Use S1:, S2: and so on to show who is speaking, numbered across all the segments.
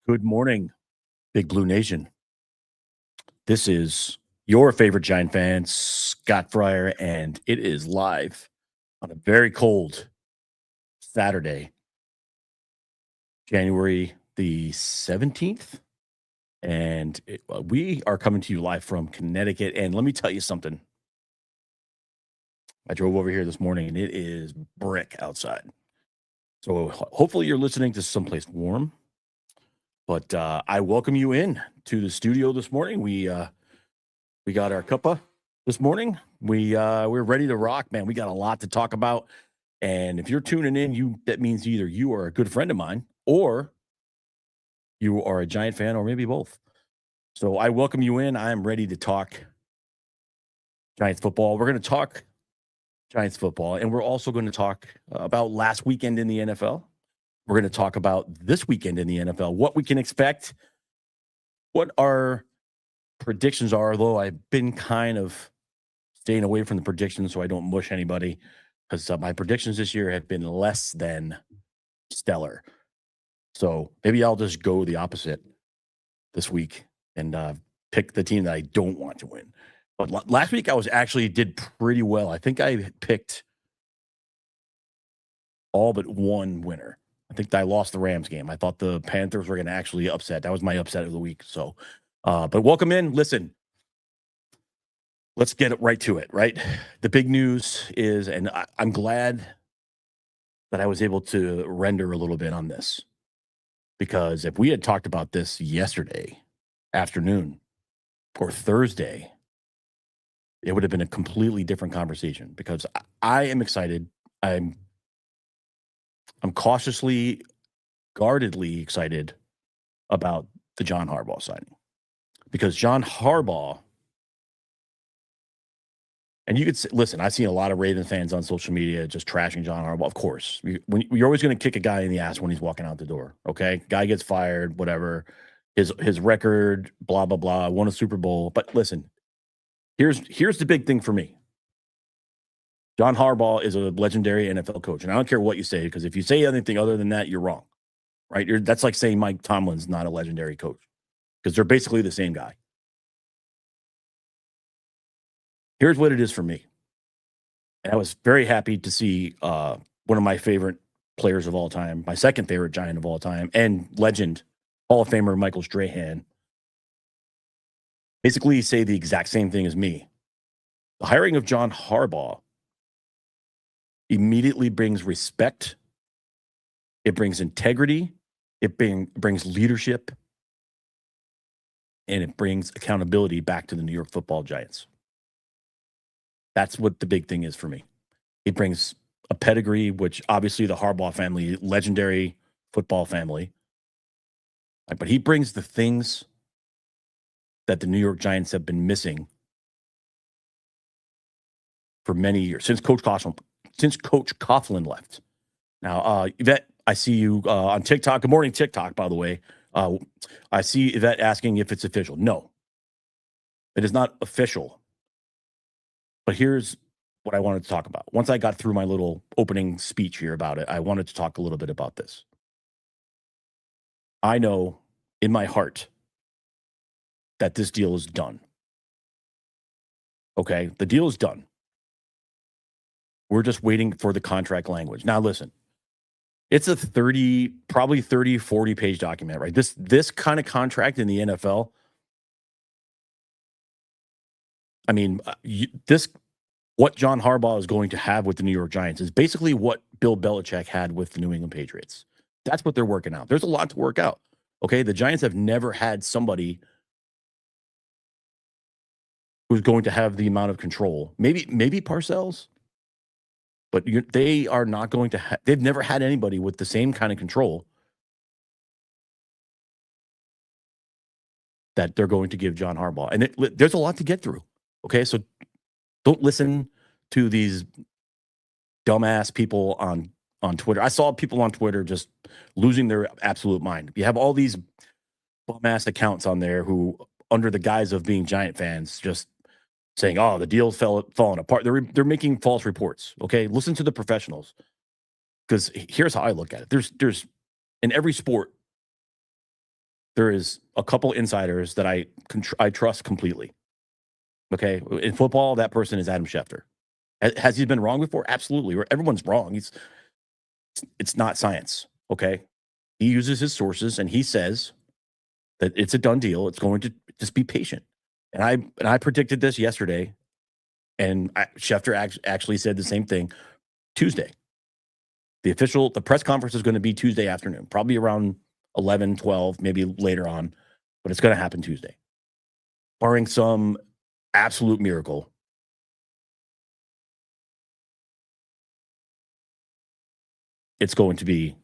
S1: Good morning, Big Blue Nation. This is your favorite Giant fan, Scott Fryer, and it is live on a very cold Saturday, January the 17th. And we are coming to you live from Connecticut. And let me tell you something. I drove over here this morning and it is brick outside. So hopefully you're listening to someplace warm. But I welcome you in to the studio this morning. We got our cuppa this morning. We're ready to rock, man. We got a lot to talk about. And if you're tuning in, that means either you are a good friend of mine or you are a Giant fan or maybe both. So I welcome you in. I am ready to talk Giants football. We're going to talk Giants football, and we're also going to talk about last weekend in the NFL. We're going to talk about this weekend in the NFL, what we can expect, what our predictions are, although I've been kind of staying away from the predictions so I don't mush anybody because my predictions this year have been less than stellar. So maybe I'll just go the opposite this week and pick the team that I don't want to win. But last week I did pretty well. I think I picked all but one winner. I think I lost the Rams game. I thought the Panthers were going to actually upset. That was my upset of the week. So, but welcome in. Listen, let's get right to it, right? The big news is, and I'm glad that I was able to render a little bit on this, because if we had talked about this yesterday afternoon or Thursday, it would have been a completely different conversation because I am excited. I'm cautiously, guardedly excited about the John Harbaugh signing, because John Harbaugh, and you could say, listen, I've seen a lot of Ravens fans on social media just trashing John Harbaugh. Of course, you're always going to kick a guy in the ass when he's walking out the door. Okay, guy gets fired, whatever. His record, blah blah blah, won a Super Bowl. But listen, here's the big thing for me. John Harbaugh is a legendary NFL coach, and I don't care what you say, because if you say anything other than that, you're wrong, right? That's like saying Mike Tomlin's not a legendary coach, because they're basically the same guy. Here's what it is for me. And I was very happy to see one of my favorite players of all time, my second favorite Giant of all time, and legend, Hall of Famer Michael Strahan, basically say the exact same thing as me. The hiring of John Harbaugh immediately brings respect. It brings integrity. It brings leadership. And it brings accountability back to the New York Football Giants. That's what the big thing is for me. It brings a pedigree, which obviously the Harbaugh family, legendary football family. But he brings the things that the New York Giants have been missing for many years, since Coach Coughlin left. Now, Yvette, I see you on TikTok. Good morning, TikTok, by the way. I see Yvette asking if it's official. No, it is not official. But here's what I wanted to talk about. Once I got through my little opening speech here about it, I wanted to talk a little bit about this. I know in my heart that this deal is done. Okay, the deal is done. We're just waiting for the contract language. Now, listen, it's a 40 page document, right? This kind of contract in the NFL, I mean, what John Harbaugh is going to have with the New York Giants is basically what Bill Belichick had with the New England Patriots. That's what they're working out. There's a lot to work out. Okay, the Giants have never had somebody who's going to have the amount of control. Maybe Parcells, but they are not going to. They've never had anybody with the same kind of control that they're going to give John Harbaugh, and there's a lot to get through. Okay, so don't listen to these dumbass people on Twitter. I saw people on Twitter just losing their absolute mind. You have all these bum-ass accounts on there who, under the guise of being Giant fans, just saying, "Oh, the deal's falling apart." They're making false reports. Okay, listen to the professionals, because here's how I look at it. There's in every sport, there is a couple insiders that I trust completely. Okay, in football, that person is Adam Schefter. Has he been wrong before? Absolutely. Everyone's wrong. It's not science. Okay, he uses his sources and he says that it's a done deal. It's going to just be patient. And I predicted this yesterday, and Schefter actually said the same thing Tuesday. The press conference is going to be Tuesday afternoon, probably around 11, 12, maybe later on, but it's going to happen Tuesday. Barring some absolute miracle, it's going to be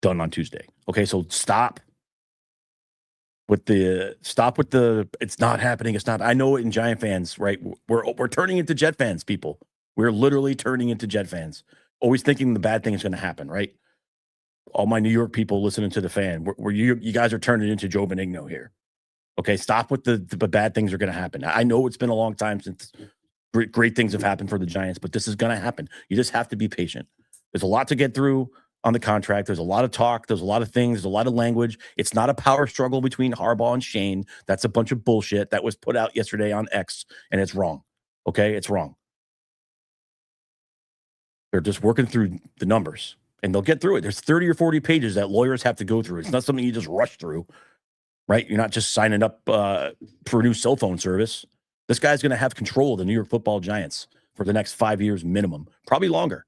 S1: done on Tuesday. Okay, so stop with the it's not happening. It's not. I know it in Giant fans, right? We're turning into Jet fans, people. We're literally turning into Jet fans, always thinking the bad thing is going to happen, right? All my New York people listening to the fan, you guys are turning into Joe Benigno here. Okay, stop with the bad things are going to happen. I know it's been a long time since great things have happened for the Giants, but this is going to happen. You just have to be patient. There's a lot to get through on the contract. There's a lot of talk. There's a lot of things. There's a lot of language. It's not a power struggle between Harbaugh and Shane. That's a bunch of bullshit that was put out yesterday on X, and it's wrong. Okay, it's wrong. They're just working through the numbers, and they'll get through it. There's 30 or 40 pages that lawyers have to go through. It's not something you just rush through, right? You're not just signing up for a new cell phone service. This guy's going to have control of the New York Football Giants for the next 5 years minimum, probably longer.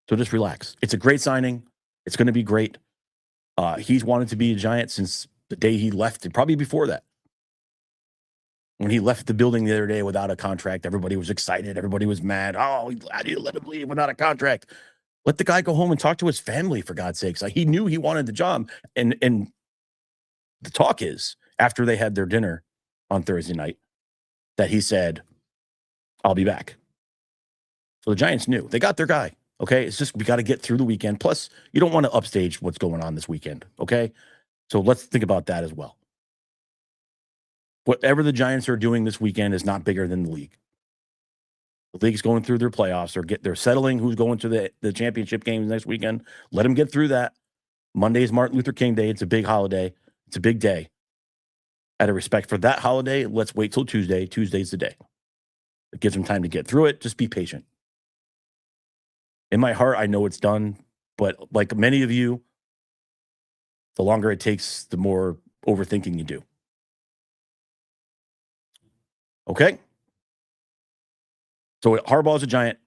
S1: So just relax. It's a great signing. It's going to be great. He's wanted to be a Giant since the day he left, and probably before that. When he left the building the other day without a contract, everybody was excited. Everybody was mad. Oh, how do you let him leave without a contract? Let the guy go home and talk to his family, for God's sakes. Like, he knew he wanted the job. And the talk is, after they had their dinner on Thursday night, that he said, I'll be back. So the Giants knew. They got their guy. Okay, it's just we got to get through the weekend. Plus, you don't want to upstage what's going on this weekend. Okay, so let's think about that as well. Whatever the Giants are doing this weekend is not bigger than the league. The league's going through their playoffs. They're settling who's going to the championship games next weekend. Let them get through that. Monday is Martin Luther King Day. It's a big holiday. It's a big day. Out of respect for that holiday, let's wait till Tuesday. Tuesday's the day. It gives them time to get through it. Just be patient. In my heart, I know it's done, but like many of you, the longer it takes, the more overthinking you do. Okay? So Harbaugh's a Giant.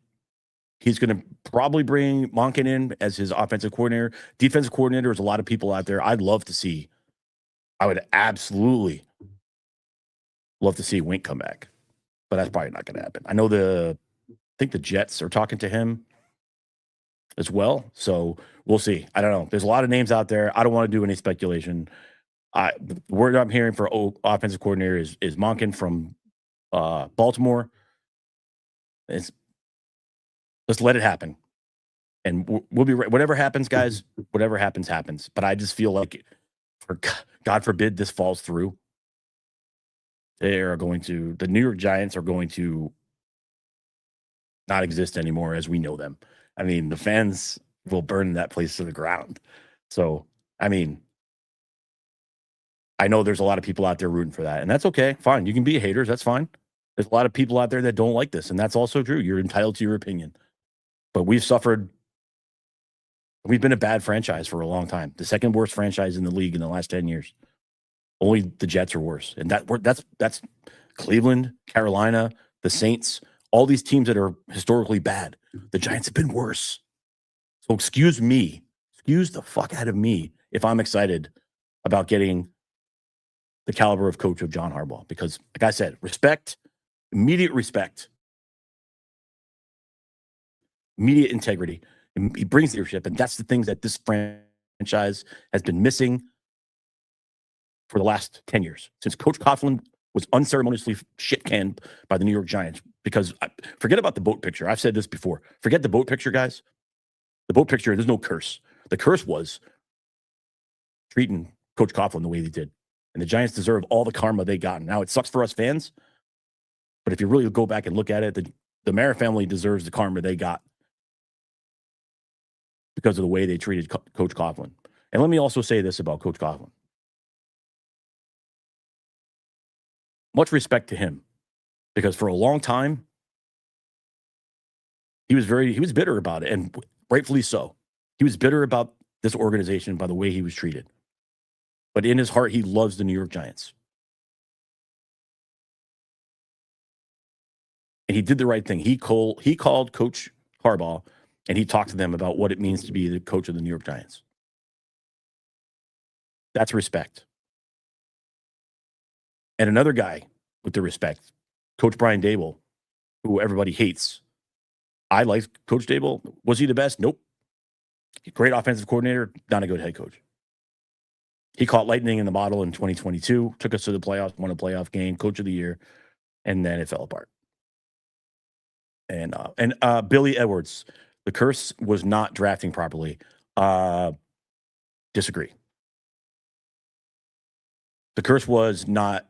S1: He's going to probably bring Monken in as his offensive coordinator. Defensive coordinator, there's a lot of people out there I'd love to see. I would absolutely love to see Wink come back, but that's probably not going to happen. I think the Jets are talking to him as well. So we'll see. I don't know. There's a lot of names out there. I don't want to do any speculation. The word I'm hearing for offensive coordinator is Monken from Baltimore. Let's let it happen. And we'll be right. Whatever happens, guys, whatever happens, happens. But I just feel like, for God forbid this falls through, the New York Giants are going to not exist anymore as we know them. I mean, the fans will burn that place to the ground. So, I mean, I know there's a lot of people out there rooting for that, and that's okay. Fine. You can be haters. That's fine. There's a lot of people out there that don't like this, and that's also true. You're entitled to your opinion. But we've been a bad franchise for a long time. The second worst franchise in the league in the last 10 years. Only the Jets are worse. And that's Cleveland, Carolina, the Saints, all these teams that are historically bad. The Giants have been worse. So excuse the fuck out of me if I'm excited about getting the caliber of coach of John Harbaugh. Because, like I said, respect, immediate respect, immediate integrity. He brings leadership, and that's the things that this franchise has been missing for the last 10 years, since Coach Coughlin was unceremoniously shit-canned by the New York Giants. Because forget about the boat picture. I've said this before. Forget the boat picture, guys. The boat picture, there's no curse. The curse was treating Coach Coughlin the way they did. And the Giants deserve all the karma they got. Now, it sucks for us fans, but if you really go back and look at it, the Mara family deserves the karma they got because of the way they treated Coach Coughlin. And let me also say this about Coach Coughlin. Much respect to him, because for a long time, he was bitter about it, and rightfully so. He was bitter about this organization by the way he was treated. But in his heart, he loves the New York Giants. And he did the right thing. He called Coach Harbaugh, and he talked to them about what it means to be the coach of the New York Giants. That's respect. And another guy with the respect, Coach Brian Daboll, who everybody hates. I like Coach Daboll. Was he the best? Nope. Great offensive coordinator, not a good head coach. He caught lightning in the bottle in 2022, took us to the playoffs, won a playoff game, coach of the year, and then it fell apart. And Billy Edwards, the curse was not drafting properly. Disagree. The curse was not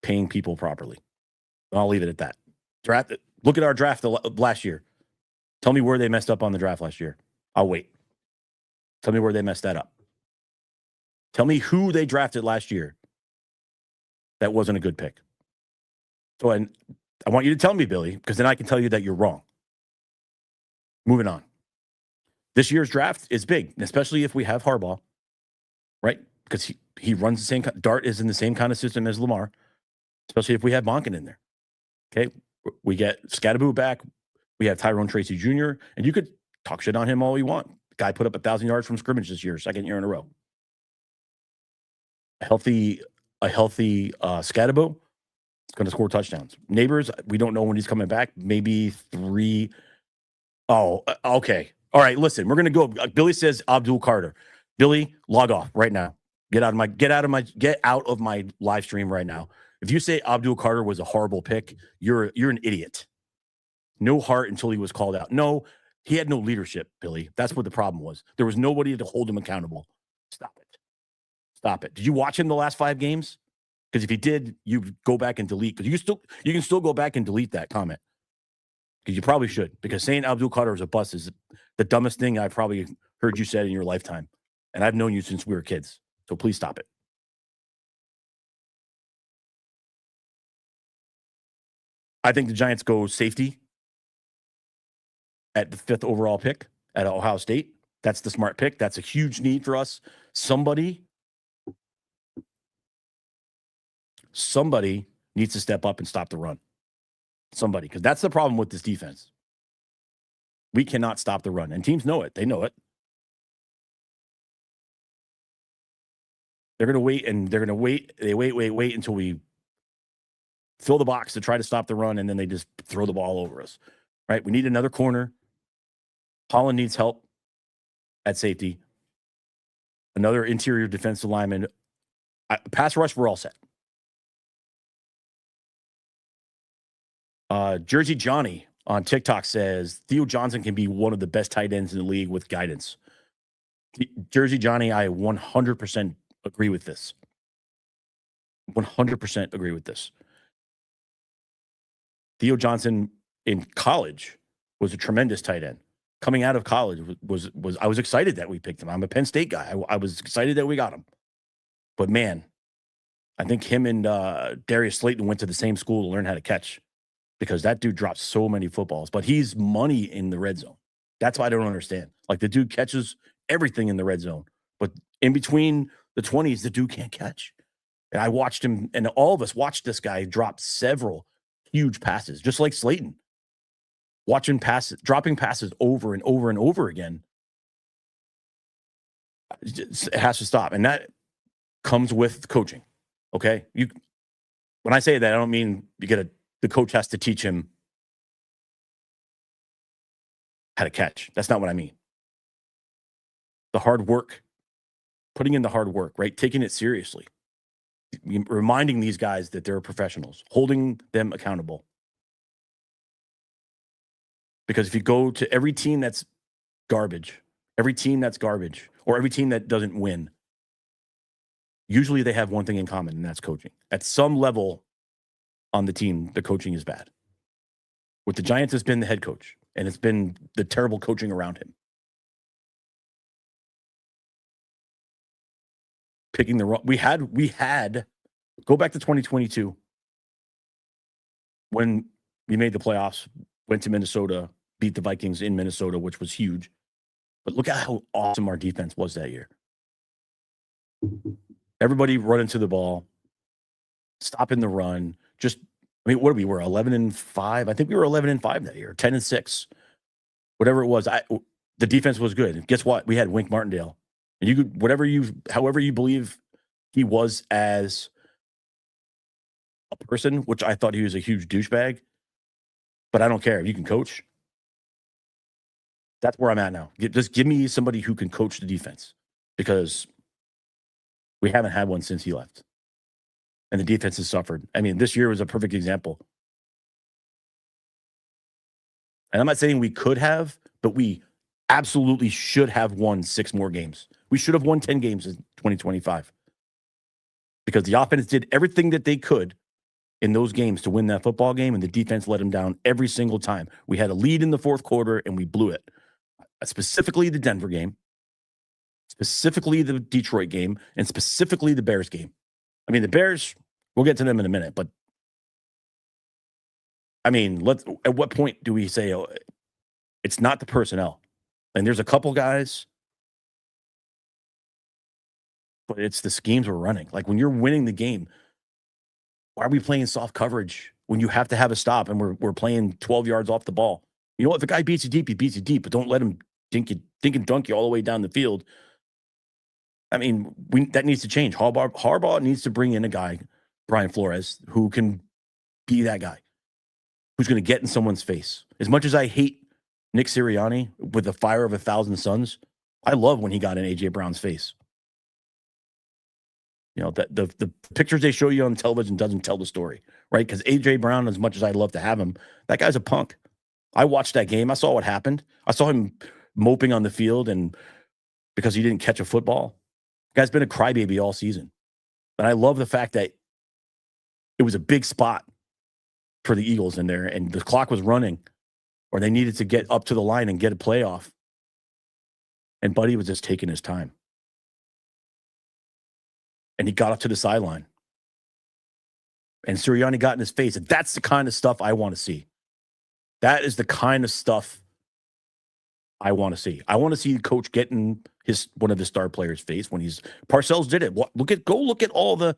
S1: paying people properly. I'll leave it at that. Look at our draft last year. Tell me where they messed up on the draft last year. I'll wait. Tell me where they messed that up. Tell me who they drafted last year that wasn't a good pick. So, and I want you to tell me, Billy, because then I can tell you that you're wrong. Moving on. This year's draft is big, especially if we have Harbaugh, right? Because he runs the same. Dart is in the same kind of system as Lamar, especially if we have Monken in there. Okay, we get Scatteraboo back. We have Tyrone Tracy Jr., and you could talk shit on him all you want. The guy put up 1,000 yards from scrimmage this year, second year in a row. A healthy Scatteraboo is going to score touchdowns. Neighbors, we don't know when he's coming back. Maybe 3. Oh, okay. All right, listen, we're going to go. Billy says Abdul Carter. Billy, log off right now. Get out of my live stream right now. If you say Abdul Carter was a horrible pick, you're an idiot. No heart until he was called out. No, he had no leadership, Billy. That's what the problem was. There was nobody to hold him accountable. Stop it. Stop it. Did you watch him the last 5 games? Because if you did, you go back and delete. Because you can still go back and delete that comment. Because you probably should. Because saying Abdul Carter is a bust is the dumbest thing I've probably heard you said in your lifetime. And I've known you since we were kids. So please stop it. I think the Giants go safety at the 5th overall pick at Ohio State. That's the smart pick. That's a huge need for us. Somebody needs to step up and stop the run. Somebody, because that's the problem with this defense. We cannot stop the run, and teams know it. They know it. They're going to wait, and they're going to wait. They wait until we fill the box to try to stop the run, and then they just throw the ball over us, right? We need another corner. Holland needs help at safety. Another interior defensive lineman. Pass rush, we're all set. Jersey Johnny on TikTok says, Theo Johnson can be one of the best tight ends in the league with guidance. Jersey Johnny, I 100% agree with this. 100% agree with this. Theo Johnson in college was a tremendous tight end. Coming out of college was I was excited that we picked him. I'm a Penn State guy. I was excited that we got him. But man, I think him and Darius Slayton went to the same school to learn how to catch, because that dude drops so many footballs. But he's money in the red zone. That's why I don't understand. Like, the dude catches everything in the red zone, but in between the 20s, the dude can't catch. And I watched him, and all of us watched this guy drop several huge passes, just like Slayton. Watching passes, dropping passes over and over and over again. It has to stop. And that comes with coaching. Okay. When I say that, I don't mean the coach has to teach him how to catch. That's not what I mean. The hard work, putting in the hard work, right? Taking it seriously. Reminding these guys that they're professionals, holding them accountable. Because if you go to every team that's garbage, or every team that doesn't win, usually they have one thing in common, and that's coaching. At some level on the team, the coaching is bad. With the Giants, it's been the head coach, and it's been the terrible coaching around him. picking the wrong. We had go back to 2022 when we made the playoffs, went to Minnesota, beat the Vikings in Minnesota, which was huge. But look at how awesome our defense was that year. Everybody running to the ball, stopping the run. Just, I mean, what we were 11-5. I think we were 11-5 that year, 10-6, whatever it was. The defense was good. And guess what? We had Wink Martindale, and you could however you believe he was as a person, which I thought he was a huge douchebag, but I don't care. You can coach. That's where I'm at now. Just give me somebody who can coach the defense, because we haven't had one since he left. And the defense has suffered. I mean, this year was a perfect example. And I'm not saying we could have, but we absolutely should have won 6 more games. We should have won 10 games in 2025. Because the offense did everything that they could in those games to win that football game, and the defense let them down every single time. We had a lead in the fourth quarter, and we blew it. Specifically the Denver game, specifically the Detroit game, and specifically the Bears game. I mean, the Bears, we'll get to them in a minute, but I mean, at what point do we say, oh, it's not the personnel? And there's a couple guys, but it's the schemes we're running. Like, when you're winning the game, why are we playing soft coverage when you have to have a stop and we're playing 12 yards off the ball? You know what? If a guy beats you deep, he beats you deep, but don't let him dink and dunk you all the way down the field. I mean, that needs to change. Harbaugh needs to bring in a guy, Brian Flores, who can be that guy, who's going to get in someone's face. As much as I hate Nick Sirianni with the fire of 1,000 suns, I love when he got in A.J. Brown's face. You know, the pictures they show you on television doesn't tell the story, right? Because A.J. Brown, as much as I'd love to have him, that guy's a punk. I watched that game. I saw what happened. I saw him moping on the field and because he didn't catch a football. The guy's been a crybaby all season. And I love the fact that it was a big spot for the Eagles in there, and the clock was running, or they needed to get up to the line and get a playoff. And Buddy was just taking his time. And he got up to the sideline. And Sirianni got in his face. And that's the kind of stuff I want to see. That is the kind of stuff I want to see. I want to see the coach get in one of his star players' face when Parcells did it. Go look at all the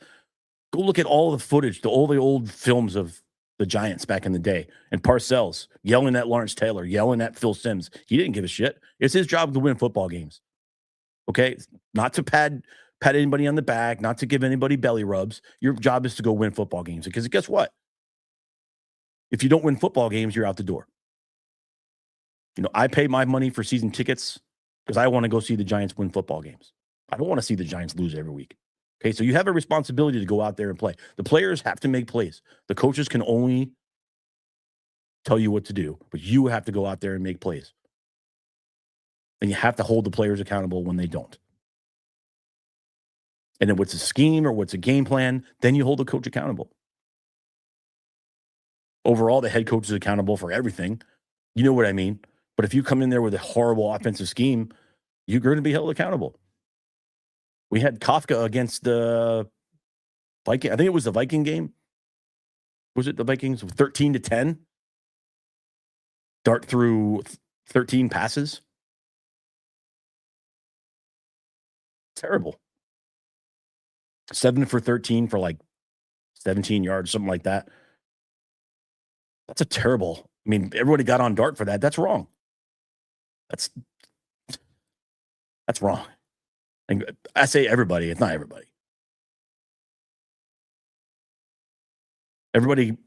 S1: footage, all the old films of the Giants back in the day. And Parcells yelling at Lawrence Taylor, yelling at Phil Simms. He didn't give a shit. It's his job to win football games. Okay? Not to pat anybody on the back, not to give anybody belly rubs. Your job is to go win football games. Because guess what? If you don't win football games, you're out the door. You know, I pay my money for season tickets because I want to go see the Giants win football games. I don't want to see the Giants lose every week. Okay, so you have a responsibility to go out there and play. The players have to make plays. The coaches can only tell you what to do, but you have to go out there and make plays. And you have to hold the players accountable when they don't. And then what's a scheme or what's a game plan, then you hold the coach accountable. Overall, the head coach is accountable for everything. You know what I mean? But if you come in there with a horrible offensive scheme, you're going to be held accountable. We had Kafka against the Viking. I think it was the Viking game. Was it the Vikings? 13-10. Dart through 13 passes. Terrible. 7 for 13 for like 17 yards, something like that. That's a terrible. I mean, everybody got on Dart for that. That's wrong. That's wrong. And I say everybody. It's not everybody. Everybody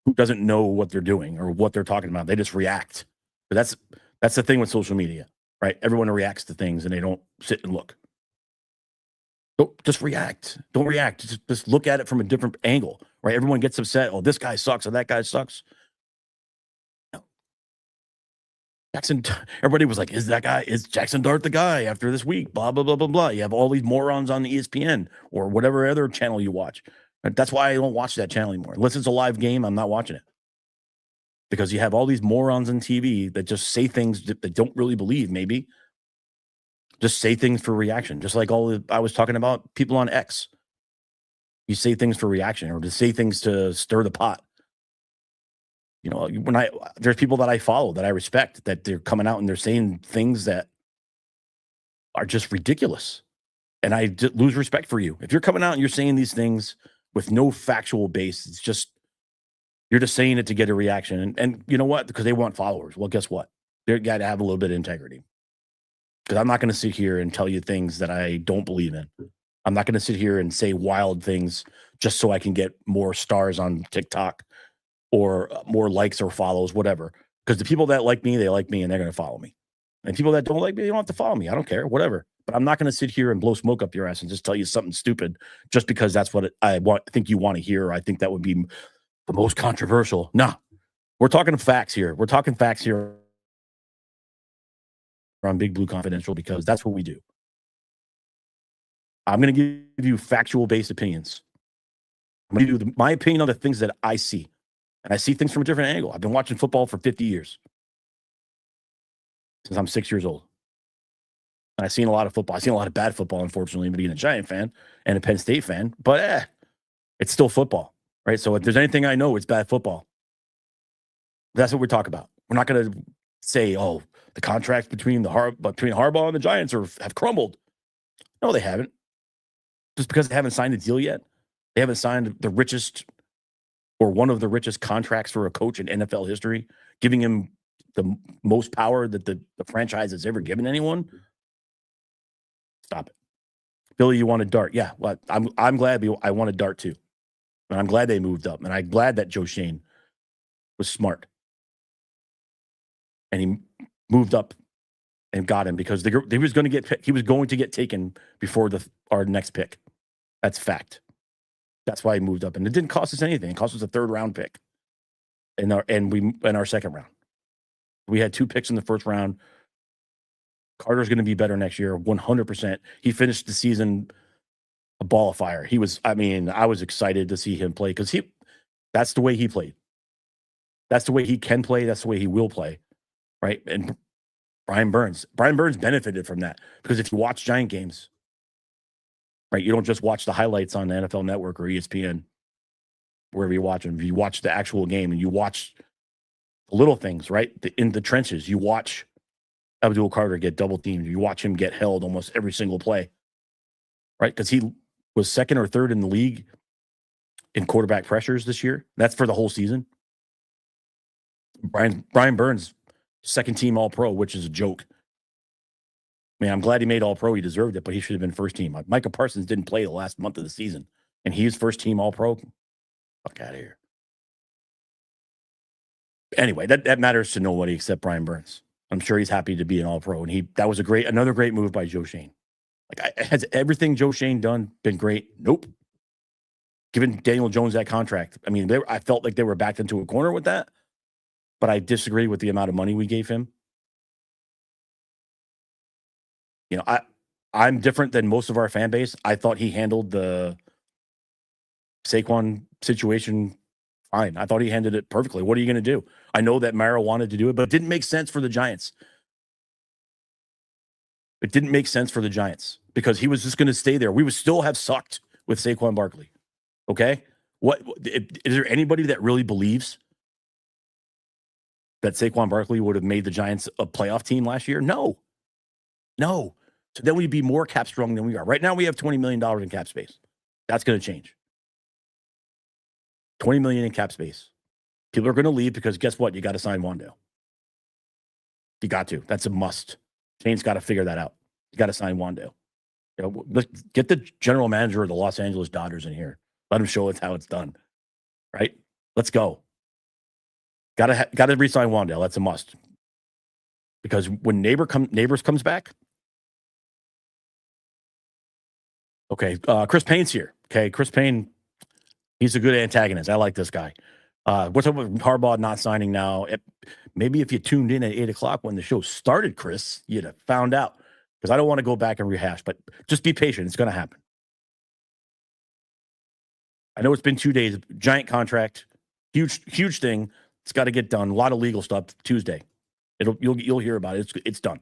S1: who doesn't know what they're doing or what they're talking about, they just react. But that's the thing with social media, right? Everyone reacts to things and they don't sit and look. Don't just react. Don't react. Just look at it from a different angle, right? Everyone gets upset. Oh, this guy sucks or that guy sucks. No. Everybody was like, is Jackson Dart the guy after this week? Blah, blah, blah, blah, blah. You have all these morons on the ESPN or whatever other channel you watch. That's why I don't watch that channel anymore. Unless it's a live game, I'm not watching it. Because you have all these morons on TV that just say things that they don't really believe, maybe. Just say things for reaction. Just like I was talking about people on X. You say things for reaction or to say things to stir the pot. There's people that I follow that I respect that they're coming out and they're saying things that are just ridiculous. And I lose respect for you. If you're coming out and you're saying these things with no factual base, it's just, you're just saying it to get a reaction. And you know what? Because they want followers. Well, guess what? They got to have a little bit of integrity. Because I'm not going to sit here and tell you things that I don't believe in. I'm not going to sit here and say wild things just so I can get more stars on TikTok or more likes or follows, whatever. Because the people that like me, they like me and they're going to follow me. And people that don't like me, they don't have to follow me. I don't care, whatever. But I'm not going to sit here and blow smoke up your ass and just tell you something stupid just because that's what I think you want to hear. Or I think that would be the most controversial. Nah, we're talking facts here. We're talking facts here on Big Blue Confidential because that's what we do. I'm going to give you factual-based opinions. I'm going to give you my opinion on the things that I see. And I see things from a different angle. I've been watching football for 50 years. Since I'm 6 years old. And I've seen a lot of football. I've seen a lot of bad football, unfortunately, being a Giant fan and a Penn State fan. But it's still football, right? So if there's anything I know, it's bad football. That's what we're talking about. We're not going to say, oh, the contracts between Harbaugh and the Giants have crumbled. No, they haven't. Just because they haven't signed a deal yet, they haven't signed the richest or one of the richest contracts for a coach in NFL history, giving him the most power that the franchise has ever given anyone. Stop it. Billy, you want a dart? Yeah, well, I'm glad I want a dart too. And I'm glad they moved up. And I'm glad that Joe Shane was smart. And he moved up and got him because he was going to get taken before our next pick. That's fact. That's why he moved up. And it didn't cost us anything. It cost us a third round pick in our second round. We had 2 picks in the first round. Carter's going to be better next year, 100%. He finished the season a ball of fire. I was excited to see him play because that's the way he played. That's the way he can play. That's the way he will play, right? And Brian Burns benefited from that because if you watch Giant games, right, you don't just watch the highlights on the NFL Network or ESPN, wherever you watch them. You watch the actual game and you watch the little things, right? In the trenches, you watch Abdul Carter get double teamed. You watch him get held almost every single play, right? Because he was second or third in the league in quarterback pressures this year. That's for the whole season. Brian Burns, second team All-Pro, which is a joke. Man, I'm glad he made All-Pro. He deserved it, but he should have been first team. Micah Parsons didn't play the last month of the season, and he was first team All-Pro. Fuck out of here. Anyway, that matters to nobody except Brian Burns. I'm sure he's happy to be an All-Pro, and that was another great move by Joe Shane. Has everything Joe Shane done been great? Nope. Giving Daniel Jones that contract, I felt like they were backed into a corner with that, but I disagree with the amount of money we gave him. I'm different than most of our fan base. I thought he handled the Saquon situation fine. I thought he handled it perfectly. What are you going to do? I know that Mara wanted to do it, but it didn't make sense for the Giants. It didn't make sense for the Giants because he was just going to stay there. We would still have sucked with Saquon Barkley. Okay? Is there anybody that really believes that Saquon Barkley would have made the Giants a playoff team last year? No. So then we'd be more cap strong than we are. Right now we have $20 million in cap space. That's going to change. $20 million in cap space. People are going to leave because guess what? You got to sign Wandale. You got to. That's a must. Shane's got to figure that out. You got to sign Wandale. Let's get the general manager of the Los Angeles Dodgers in here. Let him show us how it's done. Right? Let's go. Got to re-sign Wandale. That's a must. Because when Neighbors comes back, okay, Chris Payne's here. Okay, Chris Payne, he's a good antagonist. I like this guy. What's up with Harbaugh not signing now? Maybe if you tuned in at 8 o'clock when the show started, Chris, you'd have found out. Because I don't want to go back and rehash, but just be patient. It's going to happen. I know it's been 2 days. Giant contract, huge thing. It's got to get done. A lot of legal stuff Tuesday. You'll hear about it. It's done.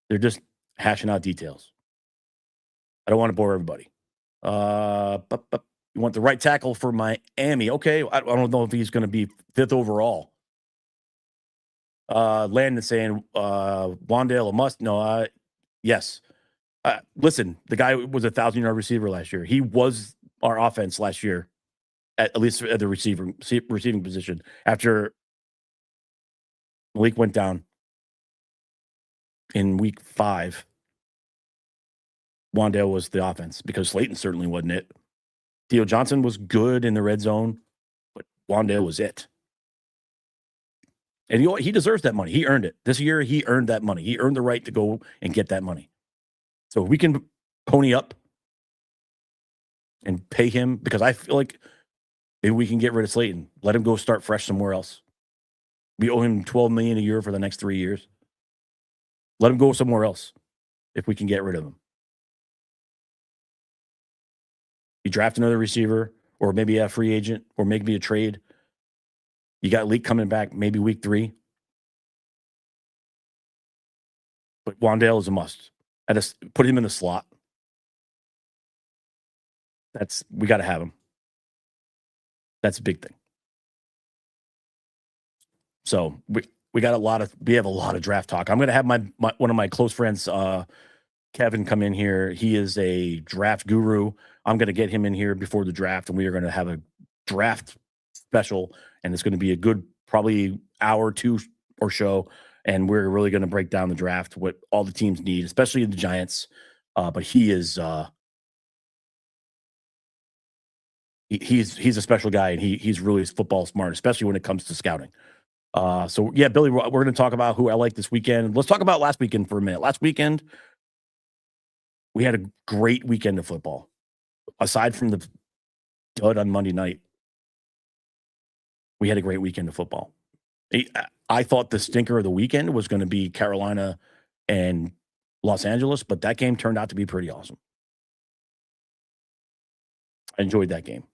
S1: They're just hashing out details. I don't want to bore everybody. You want the right tackle for Miami. Okay. I don't know if he's going to be 5th overall. Landon saying, Wandale a must. No, yes. Listen, the guy was a 1,000-yard receiver last year. He was our offense last year, at least at the receiving position. After Malik went down in week 5, Wandale was the offense because Slayton certainly wasn't it. Theo Johnson was good in the red zone, but Wandale was it. And he deserves that money. He earned it. This year, he earned that money. He earned the right to go and get that money. So if we can pony up and pay him, because I feel like maybe we can get rid of Slayton. Let him go start fresh somewhere else. We owe him $12 million a year for the next 3 years. Let him go somewhere else if we can get rid of him. You draft another receiver, or maybe a free agent, or maybe a trade. You got Leak coming back maybe week 3. But Wandale is a must. I just put him in the slot. We got to have him. That's a big thing. So we have a lot of draft talk. I'm going to have one of my close friends, Kevin, come in here. He is a draft guru. I'm going to get him in here before the draft, and we are going to have a draft special, and it's going to be a good probably hour, 2 or so, and we're really going to break down the draft, what all the teams need, especially the Giants. But he is he's a special guy, and he's really football smart, especially when it comes to scouting. So yeah, Billy, we're going to talk about who I like this weekend. Let's talk about last weekend for a minute. Last weekend, we had a great weekend of football. Aside from the dud on Monday night, we had a great weekend of football. I thought the stinker of the weekend was going to be Carolina and Los Angeles, but that game turned out to be pretty awesome. I enjoyed that game.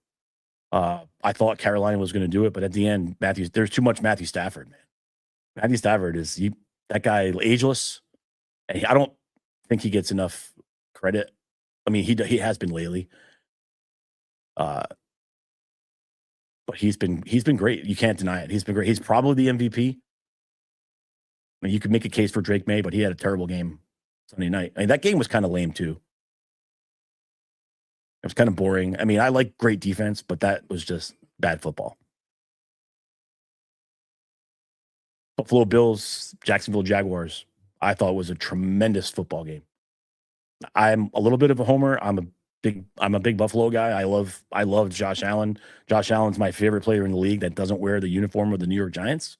S1: I thought Carolina was going to do it, but at the end, there's too much Matthew Stafford, man. Matthew Stafford is that guy, ageless. And I don't think he gets enough credit. I mean, he has been lately. But he's been great. You can't deny it. He's been great. He's probably the MVP. I mean, you could make a case for Drake May, but he had a terrible game Sunday night. I mean, that game was kind of lame too. It was kind of boring. I mean, I like great defense, but that was just bad football. Buffalo Bills, Jacksonville Jaguars, I thought was a tremendous football game. I'm a little bit of a homer. I'm a big Buffalo guy. I love Josh Allen. Josh Allen's my favorite player in the league that doesn't wear the uniform of the New York Giants.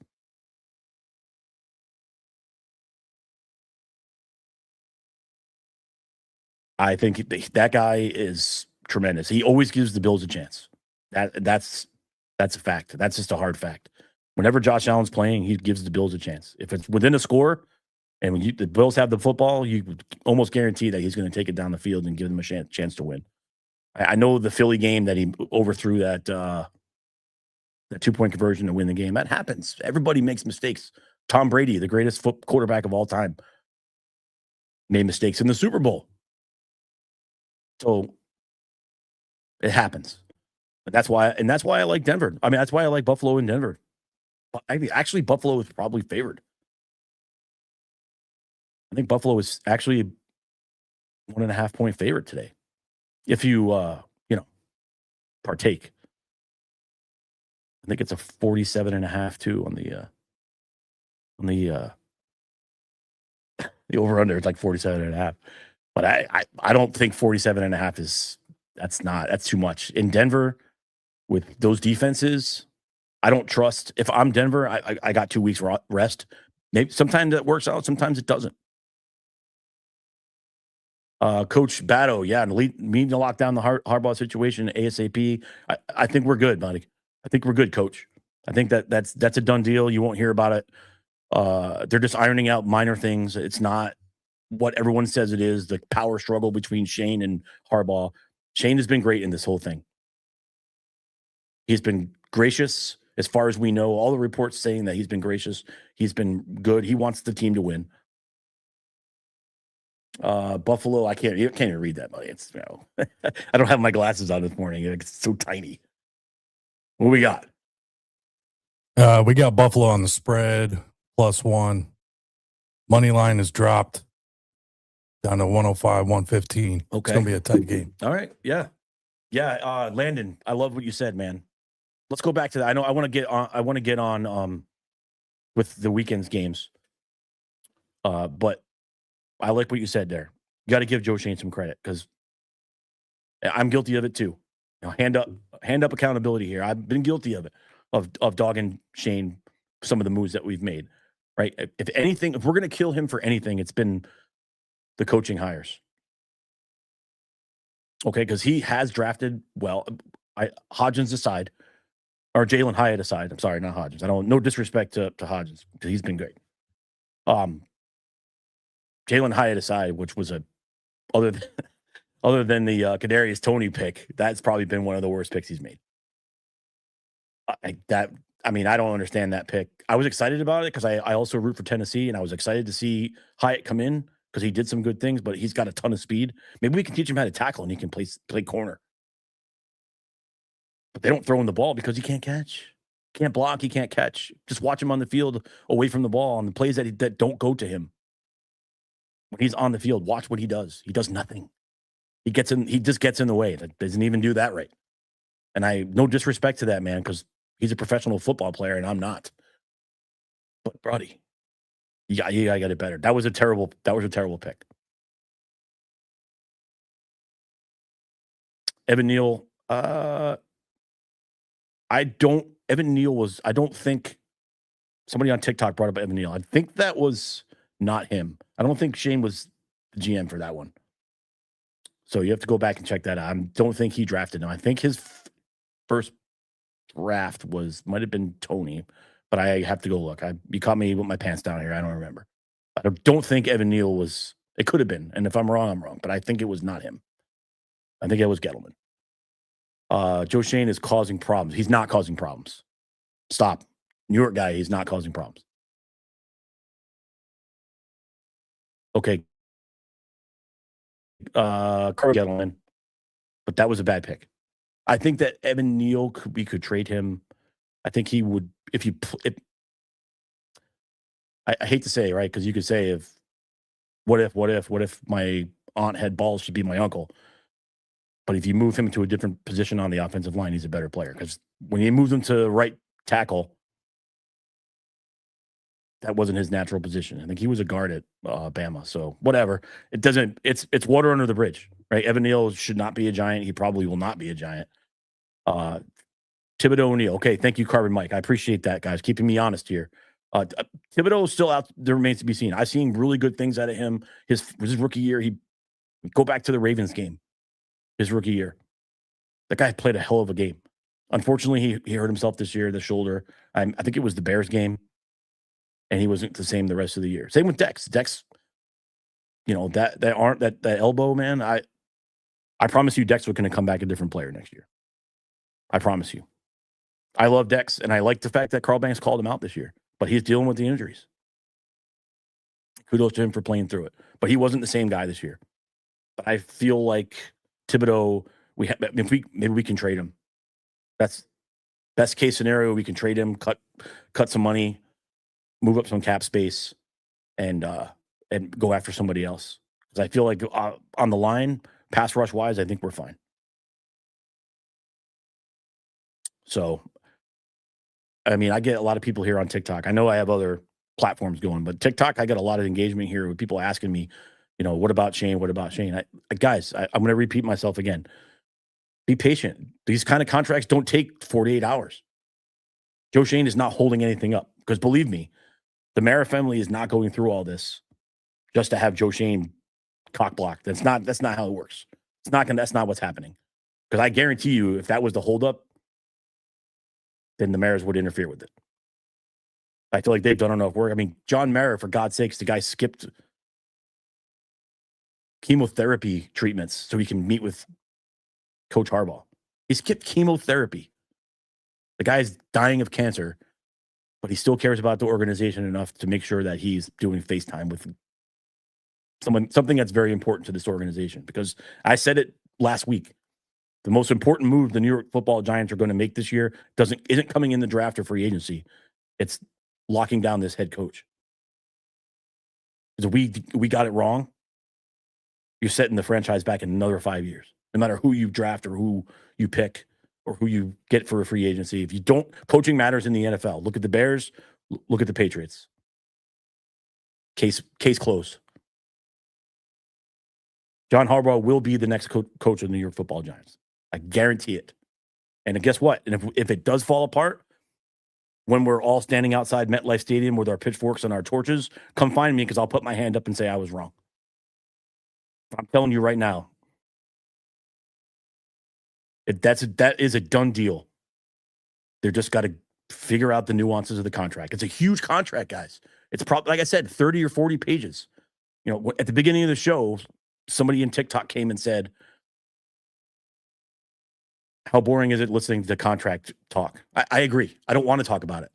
S1: I think that guy is tremendous. He always gives the Bills a chance. That's a fact. That's just a hard fact. Whenever Josh Allen's playing, he gives the Bills a chance. If it's within a score, and when the Bills have the football, you almost guarantee that he's going to take it down the field and give them a chance to win. I know the Philly game that he overthrew that 2-point conversion to win the game. That happens. Everybody makes mistakes. Tom Brady, the greatest quarterback of all time, made mistakes in the Super Bowl. So it happens. That's why I like Denver. I mean, that's why I like Buffalo and Denver. Actually, Buffalo is probably favored. I think Buffalo is actually 1.5-point favorite today. If you partake. I think it's a 47.5 too on the over under. It's like 47.5. But I don't think 47.5 that's too much. In Denver, with those defenses, I don't trust. If I'm Denver, I got 2 weeks rest. Maybe sometimes that works out, sometimes it doesn't. Coach Batto, yeah, need to lock down the Harbaugh situation ASAP. I think we're good, buddy. I think we're good, Coach. I think that's a done deal. You won't hear about it. They're just ironing out minor things. It's not what everyone says it is. The power struggle between Shane and Harbaugh. Shane has been great in this whole thing. He's been gracious as far as we know. All the reports saying that he's been gracious. He's been good. He wants the team to win. Buffalo, I can't even read that, buddy. It's, I don't have my glasses on this morning. It's so tiny. What we got?
S2: We got Buffalo on the spread, +1. Money line is dropped down to 105, 115.
S1: Okay.
S2: It's going to be a tight game.
S1: All right. Yeah. Yeah. Landon, I love what you said, man. Let's go back to that. I know I want to get on with the weekend's games. But I like what you said there. You got to give Joe Schoen some credit because I'm guilty of it too. Hand up accountability here. I've been guilty of it, of dogging Schoen some of the moves that we've made. Right? If anything, if we're going to kill him for anything, it's been the coaching hires. Okay, because he has drafted well. Hodgins aside, or Jalen Hyatt aside. I'm sorry, not Hodgins. No disrespect to Hodgins because he's been great. Jalen Hyatt aside, which was other than the Kadarius Toney pick, that's probably been one of the worst picks he's made. I don't understand that pick. I was excited about it because I also root for Tennessee, and I was excited to see Hyatt come in because he did some good things, but he's got a ton of speed. Maybe we can teach him how to tackle, and he can play corner. But they don't throw him the ball because he can't catch. Can't block, he can't catch. Just watch him on the field away from the ball on the plays that don't go to him. When he's on the field, watch what he does. He does nothing. He just gets in the way. That doesn't even do that right. And no disrespect to that man because he's a professional football player and I'm not. But Brody, you got to get it better. That was a terrible pick. Evan Neal, I don't think somebody on TikTok brought up Evan Neal. I think that was not him. I don't think Schoen was the GM for that one. So you have to go back and check that out. I don't think he drafted him. I think his first draft might have been Toney, but I have to go look. You caught me with my pants down here. I don't remember. I don't think Evan Neal was. It could have been, and if I'm wrong, I'm wrong. But I think it was not him. I think it was Gettleman. Joe Schoen is causing problems. He's not causing problems. Stop. New York guy, he's not causing problems. Okay. Gettleman, but that was a bad pick. I think that Evan Neal, we could trade him. I think he would, I hate to say it, right? Because you could say what if my aunt had balls, she'd be my uncle. But if you move him to a different position on the offensive line, he's a better player. Because when you moved him to right tackle, that wasn't his natural position. I think he was a guard at Bama. So whatever. It's water under the bridge, right? Evan Neal should not be a Giant. He probably will not be a Giant. Thibodeau O'Neal. Okay, thank you, Carbon Mike. I appreciate that, guys. Keeping me honest here. Thibodeau is still out. There remains to be seen. I've seen really good things out of him. His rookie year, go back to the Ravens game. His rookie year. That guy played a hell of a game. Unfortunately, he hurt himself this year, the shoulder. I think it was the Bears game. And he wasn't the same the rest of the year. Same with Dex. Dex, that elbow, man. I promise you, Dex was going to come back a different player next year. I promise you. I love Dex, and I like the fact that Carl Banks called him out this year. But he's dealing with the injuries. Kudos to him for playing through it. But he wasn't the same guy this year. But I feel like Thibodeau, maybe we can trade him. That's best case scenario. We can trade him, cut some money, move up some cap space, and go after somebody else. Because I feel like on the line, pass rush wise, I think we're fine. So, I mean, I get a lot of people here on TikTok. I know I have other platforms going, but TikTok, I get a lot of engagement here with people asking me, what about Schoen? What about Schoen? Guys, I'm going to repeat myself again. Be patient. These kind of contracts don't take 48 hours. Joe Schoen is not holding anything up because believe me, the Mara family is not going through all this just to have Joe Schoen cock blocked. That's not how it works. That's not what's happening. Because I guarantee you, if that was the holdup, then the Maras would interfere with it. I feel like they've done enough work. I mean, John Mara, for God's sakes, the guy skipped chemotherapy treatments so he can meet with Coach Harbaugh. He skipped chemotherapy. The guy's dying of cancer, but he still cares about the organization enough to make sure that he's doing FaceTime with something that's very important to this organization, because I said it last week. The most important move the New York Football Giants are going to make this year isn't coming in the draft or free agency. It's locking down this head coach. Because we got it wrong, you're setting the franchise back in another 5 years. No matter who you draft or who you pick or who you get for a free agency. If you don't, coaching matters in the NFL. Look at the Bears. Look at the Patriots. Case closed. John Harbaugh will be the next coach of the New York Football Giants. I guarantee it. And guess what? And if it does fall apart, when we're all standing outside MetLife Stadium with our pitchforks and our torches, come find me, because I'll put my hand up and say I was wrong. I'm telling you right now, that is a done deal. They're just got to figure out the nuances of the contract. It's a huge contract, guys. It's probably, like I said, 30 or 40 pages. You know, at the beginning of the show, somebody in TikTok came and said, how boring is it listening to contract talk? I agree. I don't want to talk about it.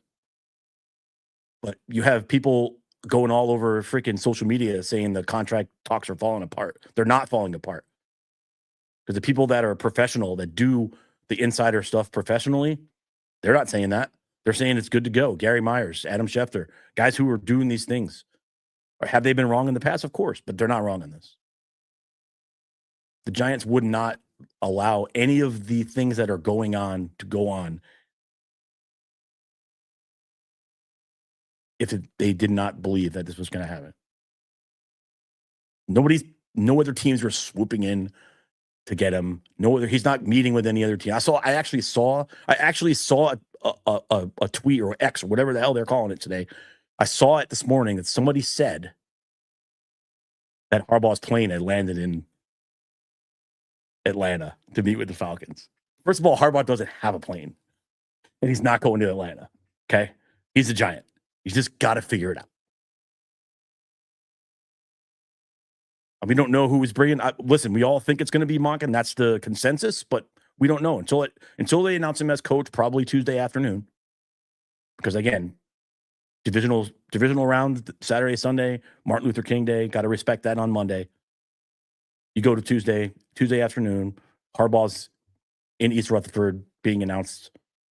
S1: But you have people going all over freaking social media saying the contract talks are falling apart. They're not falling apart. Because the people that are professional, that do the insider stuff professionally, they're not saying that. They're saying it's good to go. Gary Myers, Adam Schefter, guys who are doing these things. Or have they been wrong in the past? Of course, but they're not wrong in this. The Giants would not allow any of the things that are going on to go on if they did not believe that this was going to happen. No other teams were swooping in to get him. He's not meeting with any other team. I actually saw a tweet or X or whatever the hell they're calling it today. I saw it this morning that somebody said that Harbaugh's plane had landed in Atlanta to meet with the Falcons. First of all, Harbaugh doesn't have a plane, and he's not going to Atlanta. Okay, he's a Giant. He's just got to figure it out. We don't know who he's bringing. Listen, we all think it's going to be Monk, and that's the consensus, but we don't know until they announce him as coach, probably Tuesday afternoon. Because again, divisional round Saturday, Sunday, Martin Luther King Day. Got to respect that on Monday. You go to Tuesday afternoon. Harbaugh's in East Rutherford being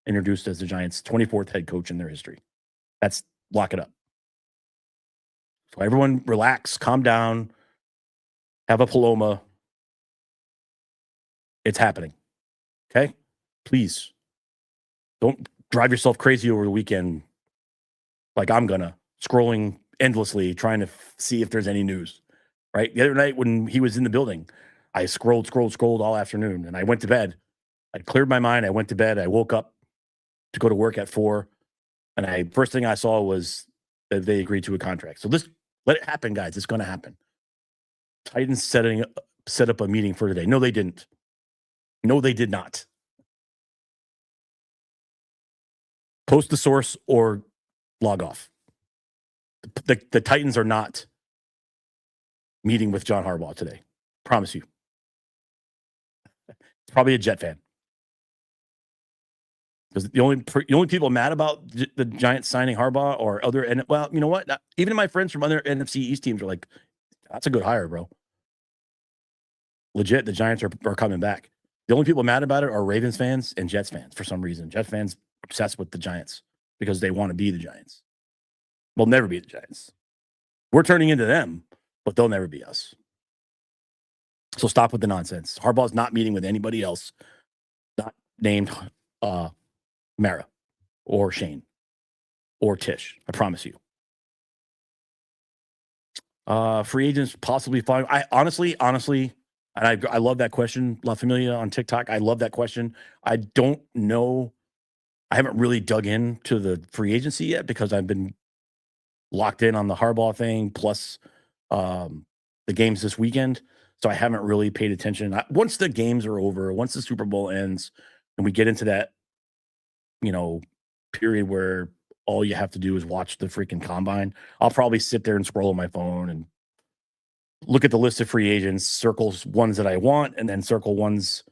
S1: introduced as the Giants' 24th head coach in their history. That's lock it up. So everyone relax, calm down, have a Paloma. It's happening. Okay? Please. Don't drive yourself crazy over the weekend like I'm gonna, scrolling endlessly, trying to see if there's any news. Right? The other night when he was in the building, I scrolled all afternoon, and I went to bed. I cleared my mind. I went to bed. I woke up to go to work at 4, and first thing I saw was that they agreed to a contract. So let it happen, guys. It's going to happen. Titans set up a meeting for today. No, they didn't. No, they did not. Post the source or log off. The Titans are not meeting with John Harbaugh today. Promise you. It's probably a Jet fan. Because the only people mad about the Giants signing Harbaugh or other, and well, you know what? Even my friends from other NFC East teams are like, that's a good hire, bro. Legit, the Giants are coming back. The only people mad about it are Ravens fans and Jets fans for some reason. Jets fans obsessed with the Giants because they want to be the Giants. We'll never be the Giants. We're turning into them, but they'll never be us. So stop with the nonsense. Harbaugh's not meeting with anybody else not named Mara or Shane or Tish. I promise you. Free agents possibly fine. I honestly, and I love that question, La Familia on TikTok. I love that question. I don't know. I haven't really dug into the free agency yet because I've been locked in on the Harbaugh thing plus the games this weekend. So I haven't really paid attention. Once the games are over, once the Super Bowl ends, and we get into that, period where all you have to do is watch the freaking combine, I'll probably sit there and scroll on my phone and look at the list of free agents, circle ones that I want, and then circle ones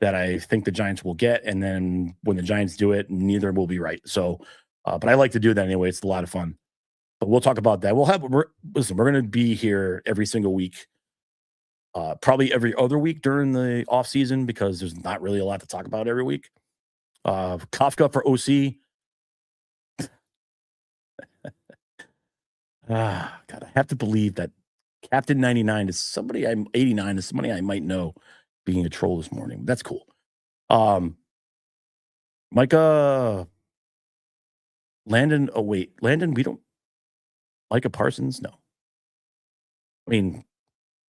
S1: that I think the Giants will get. And then when the Giants do it, neither will be right. So, but I like to do that anyway. It's a lot of fun. But we'll talk about that. Listen, we're going to be here every single week, probably every other week during the off season because there's not really a lot to talk about every week. Kafka for OC. God, I have to believe that Captain 99 is somebody 89 is somebody I might know being a troll this morning. That's cool. Micah Landon. Oh, wait. Landon, we don't. Micah Parsons? No. I mean,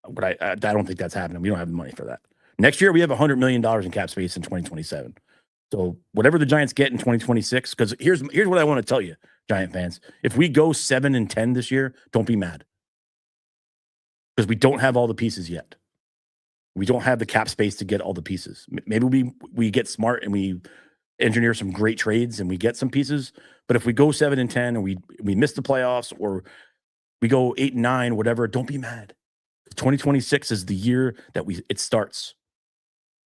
S1: but I don't think that's happening. We don't have the money for that. Next year, we have $100 million in cap space in 2027. So whatever the Giants get in 2026, because here's what I want to tell you, Giant fans. If we go 7-10 this year, don't be mad. Because we don't have all the pieces yet. We don't have the cap space to get all the pieces. Maybe we get smart and we engineer some great trades and we get some pieces. But if we go 7-10 and we miss the playoffs or we go 8-9, whatever, don't be mad. 2026 is the year that it starts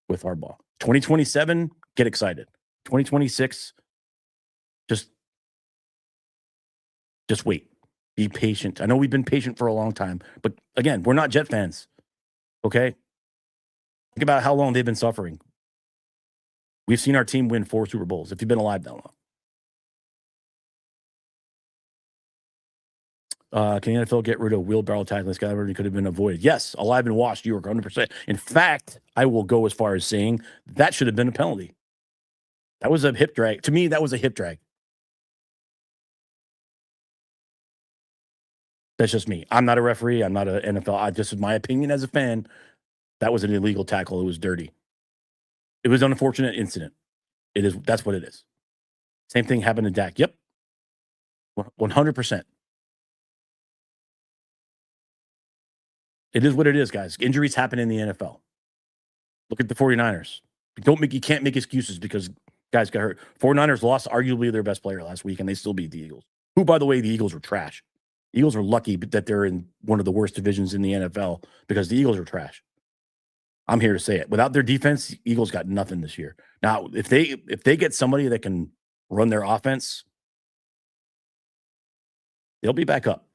S1: with Harbaugh. 2027, get excited. 2026, just wait. Be patient. I know we've been patient for a long time, but again, we're not Jet fans. Okay? Think about how long they've been suffering. We've seen our team win 4 Super Bowls if you've been alive that long. Can the NFL get rid of wheelbarrow tackling? This guy already could have been avoided. Yes, alive and washed, you were 100%. In fact, I will go as far as saying that should have been a penalty. That was a hip drag. To me, that was a hip drag. That's just me. I'm not a referee. I'm not an NFL. This is my opinion as a fan. That was an illegal tackle. It was dirty. It was an unfortunate incident. That's what it is. Same thing happened to Dak. Yep. 100%. It is what it is, guys. Injuries happen in the NFL. Look at the 49ers. You can't make excuses because guys got hurt. 49ers lost arguably their best player last week, and they still beat the Eagles. Who, by the way, the Eagles were trash. The Eagles are lucky that they're in one of the worst divisions in the NFL because the Eagles are trash. I'm here to say it. Without their defense, the Eagles got nothing this year. Now, if they get somebody that can run their offense, they'll be back up.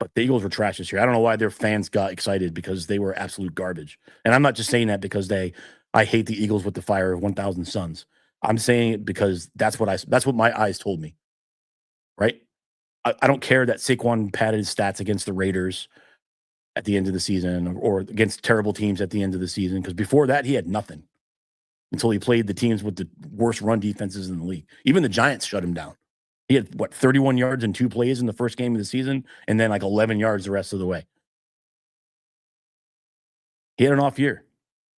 S1: But the Eagles were trash this year. I don't know why their fans got excited because they were absolute garbage. And I'm not just saying that because I hate the Eagles with the fire of 1,000 suns. I'm saying it because that's what my eyes told me. Right? I don't care that Saquon padded his stats against the Raiders at the end of the season or against terrible teams at the end of the season because before that he had nothing until he played the teams with the worst run defenses in the league. Even the Giants shut him down. He had, 31 yards in 2 plays in the first game of the season and then like 11 yards the rest of the way. He had an off year.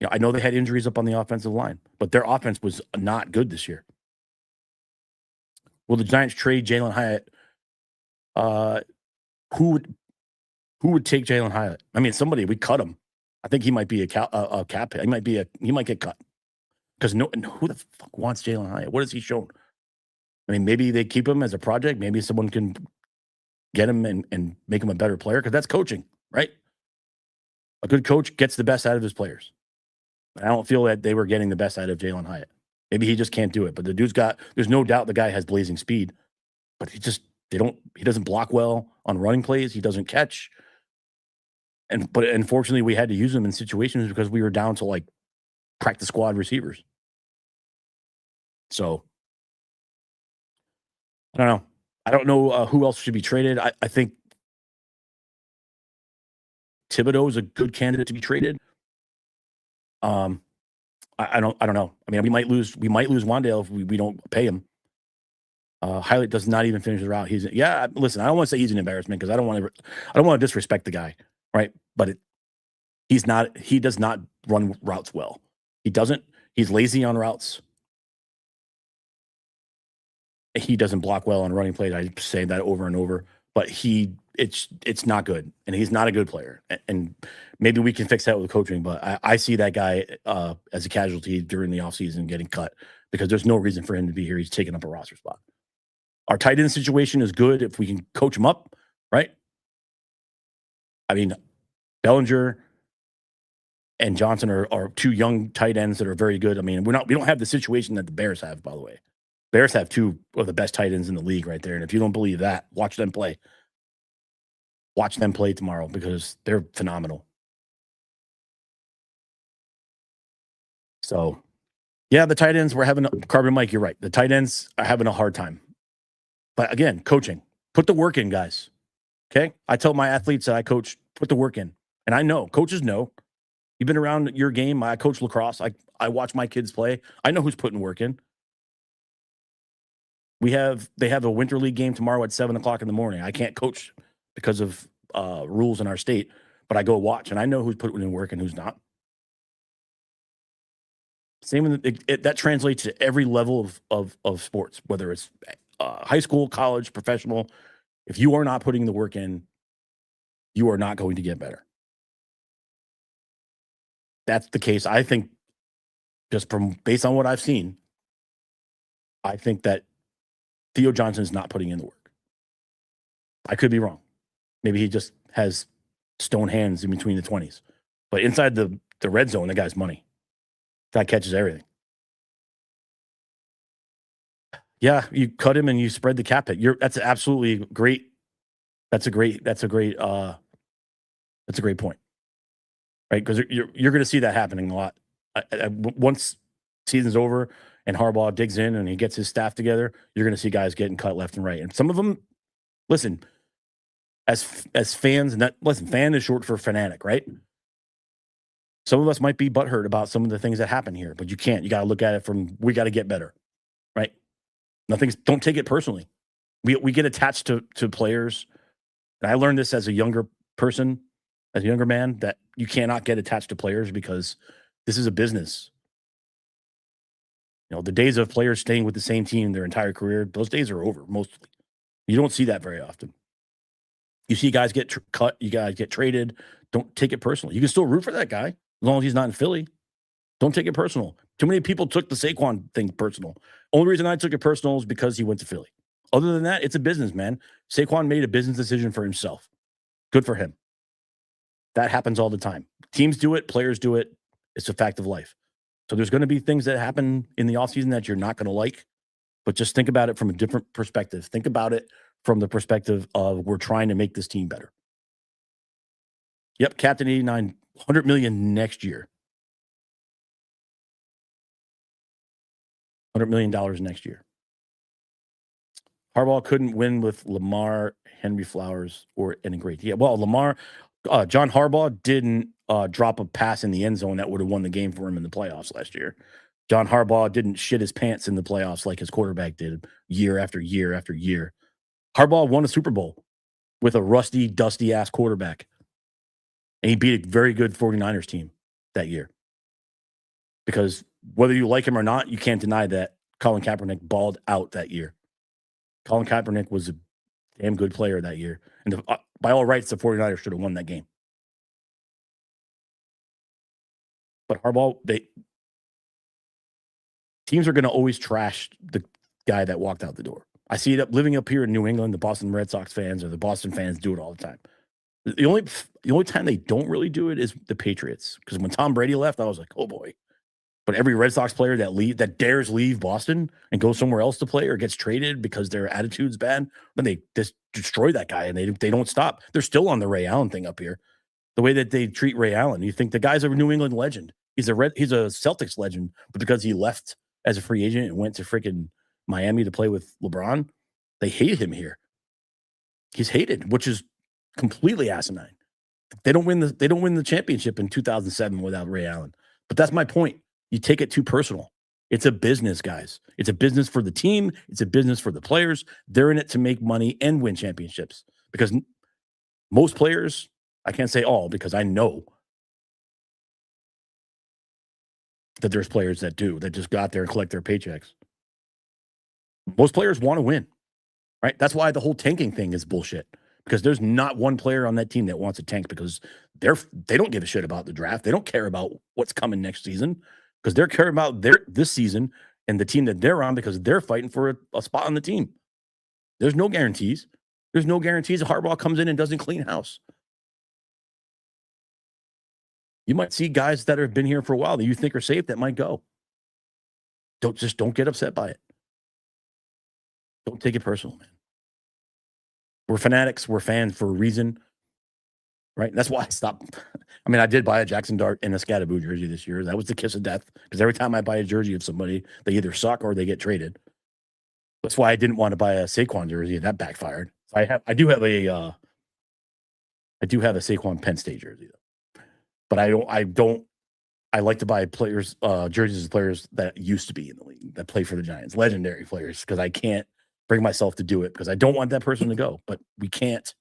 S1: I know they had injuries up on the offensive line, but their offense was not good this year. Will the Giants trade Jalen Hyatt? Who would take Jalen Hyatt? I mean, somebody, we cut him. I think he might be a cap hit. He might get cut. Because who the fuck wants Jalen Hyatt? What has he shown? I mean, maybe they keep him as a project. Maybe someone can get him and make him a better player because that's coaching, right? A good coach gets the best out of his players. I don't feel that they were getting the best out of Jalen Hyatt. Maybe he just can't do it. But there's no doubt the guy has blazing speed. But he doesn't block well on running plays. He doesn't catch. But unfortunately, we had to use him in situations because we were down to like practice squad receivers. So I don't know. I don't know who else should be traded. I think Thibodeau is a good candidate to be traded. I don't know. I mean, we might lose Wandale if we don't pay him. Hylett does not even finish the route. Listen, I don't want to say he's an embarrassment because I don't want to disrespect the guy, right? But he does not run routes well. He doesn't. He's lazy on routes. He doesn't block well on running plays. I say that over and over, but it's not good, and he's not a good player. And maybe we can fix that with coaching, but I see that guy as a casualty during the offseason getting cut because there's no reason for him to be here. He's taking up a roster spot. Our tight end situation is good if we can coach him up, right? I mean, Bellinger and Johnson are 2 young tight ends that are very good. I mean, we don't have the situation that the Bears have, by the way. Bears have two of the best tight ends in the league right there. And if you don't believe that, watch them play. Watch them play tomorrow because they're phenomenal. So, yeah, the tight ends, we're having Carbon Mike, you're right. The tight ends are having a hard time. But again, coaching, put the work in, guys. Okay. I tell my athletes that I coach, put the work in. And I know, coaches know. You've been around your game. I coach lacrosse. I watch my kids play. I know who's putting work in. They have a winter league game tomorrow at 7:00 in the morning. I can't coach because of rules in our state, but I go watch and I know who's putting in work and who's not. Same that translates to every level of sports, whether it's high school, college, professional. If you are not putting the work in, you are not going to get better. That's the case. I think just based on what I've seen, I think that Theo Johnson's not putting in the work. I could be wrong. Maybe he just has stone hands in between the 20s. But inside the red zone, the guy's money. That catches everything. Yeah, you cut him and you spread the cap hit. That's absolutely great. That's a great point. Right? Because you're going to see that happening a lot. Once season's over and Harbaugh digs in and he gets his staff together, you're going to see guys getting cut left and right. And some of them, listen, as fans, and fan is short for fanatic, right? Some of us might be butthurt about some of the things that happen here, but you can't. You got to look at it we got to get better, right? Don't take it personally. We get attached to players. And I learned this as a younger person, as a younger man, that you cannot get attached to players because this is a business. The days of players staying with the same team their entire career, those days are over mostly. You don't see that very often. You see guys get cut, you guys get traded. Don't take it personally. You can still root for that guy as long as he's not in Philly. Don't take it personal. Too many people took the Saquon thing personal. Only reason I took it personal is because he went to Philly. Other than that, it's a business, man. Saquon made a business decision for himself. Good for him. That happens all the time. Teams do it, players do it. It's a fact of life. So there's going to be things that happen in the offseason that you're not going to like, but just think about it from a different perspective. Think about it from the perspective of we're trying to make this team better. Yep, Captain 89, $100 million next year. $100 million next year. Harbaugh couldn't win with Lamar, Henry Flowers, or any great. Yeah, well, John Harbaugh didn't drop a pass in the end zone that would have won the game for him in the playoffs last year. John Harbaugh didn't shit his pants in the playoffs like his quarterback did year after year after year. Harbaugh won a Super Bowl with a rusty, dusty-ass quarterback. And he beat a very good 49ers team that year. Because whether you like him or not, you can't deny that Colin Kaepernick balled out that year. Colin Kaepernick was a damn good player that year. And by all rights, the 49ers should have won that game. But Harbaugh, teams are going to always trash the guy that walked out the door. I see it living up here in New England. The Boston Red Sox fans or the Boston fans do it all the time. The only time they don't really do it is the Patriots. Because when Tom Brady left, I was like, oh boy. But every Red Sox player that dares leave Boston and go somewhere else to play or gets traded because their attitude's bad, then they just destroy that guy and they don't stop. They're still on the Ray Allen thing up here. The way that they treat Ray Allen, you think the guy's a New England legend. He's a Celtics legend, but because he left as a free agent and went to freaking Miami to play with LeBron, they hate him here. He's hated, which is completely asinine. They don't win the championship in 2007 without Ray Allen. But that's my point. You take it too personal. It's a business, guys. It's a business for the team. It's a business for the players. They're in it to make money and win championships. Because most players, I can't say all because I know that there's players that just go out there and collect their paychecks. Most players want to win, right? That's why the whole tanking thing is bullshit. Because there's not one player on that team that wants to tank because they don't give a shit about the draft. They don't care about what's coming next season because they're caring about this season and the team that they're on because they're fighting for a spot on the team. There's no guarantees. There's no guarantees if Harbaugh comes in and doesn't clean house. You might see guys that have been here for a while that you think are safe that might go. Don't get upset by it. Don't take it personal, man. We're fanatics. We're fans for a reason, right? That's why I stopped. I mean, I did buy a Jackson Dart and a Scatterboo jersey this year. That was the kiss of death because every time I buy a jersey of somebody, they either suck or they get traded. That's why I didn't want to buy a Saquon jersey, and that backfired. I do have a Saquon Penn State jersey, though. But I like to buy players jerseys of players that used to be in the league that play for the Giants, legendary players, because I can't bring myself to do it because I don't want that person to go. But we can't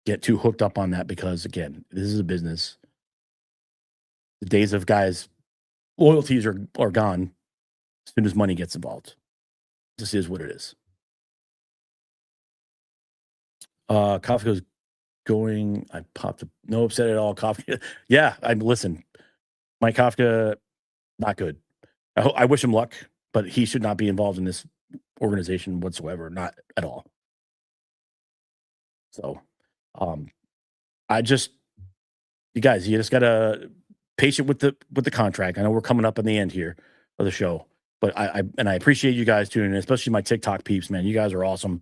S1: get too hooked up on that because, again, this is a business. The days of guys' loyalties are gone as soon as money gets involved. This is what it is. Kafka's going. I popped up. No upset at all. Kafka. Yeah, listen. Mike Kafka, not good. I wish him luck, but he should not be involved in this organization whatsoever. Not at all. So, you guys, you just gotta patient with the contract. I know we're coming up in the end here of the show, but I appreciate you guys tuning in, especially my TikTok peeps, man. You guys are awesome.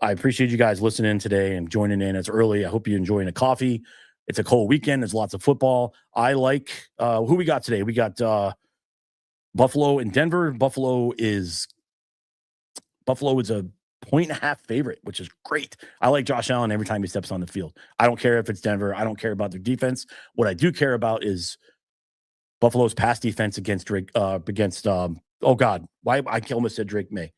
S1: I appreciate you guys listening today and joining in. It's early. I hope you're enjoying a coffee. It's a cold weekend. There's lots of football. I like who we got today. We got Buffalo and Denver. Buffalo is a 1.5 favorite, which is great. I like Josh Allen every time he steps on the field. I don't care if it's Denver. I don't care about their defense. What I do care about is Buffalo's pass defense against Drake. Oh God, why I almost said Drake May.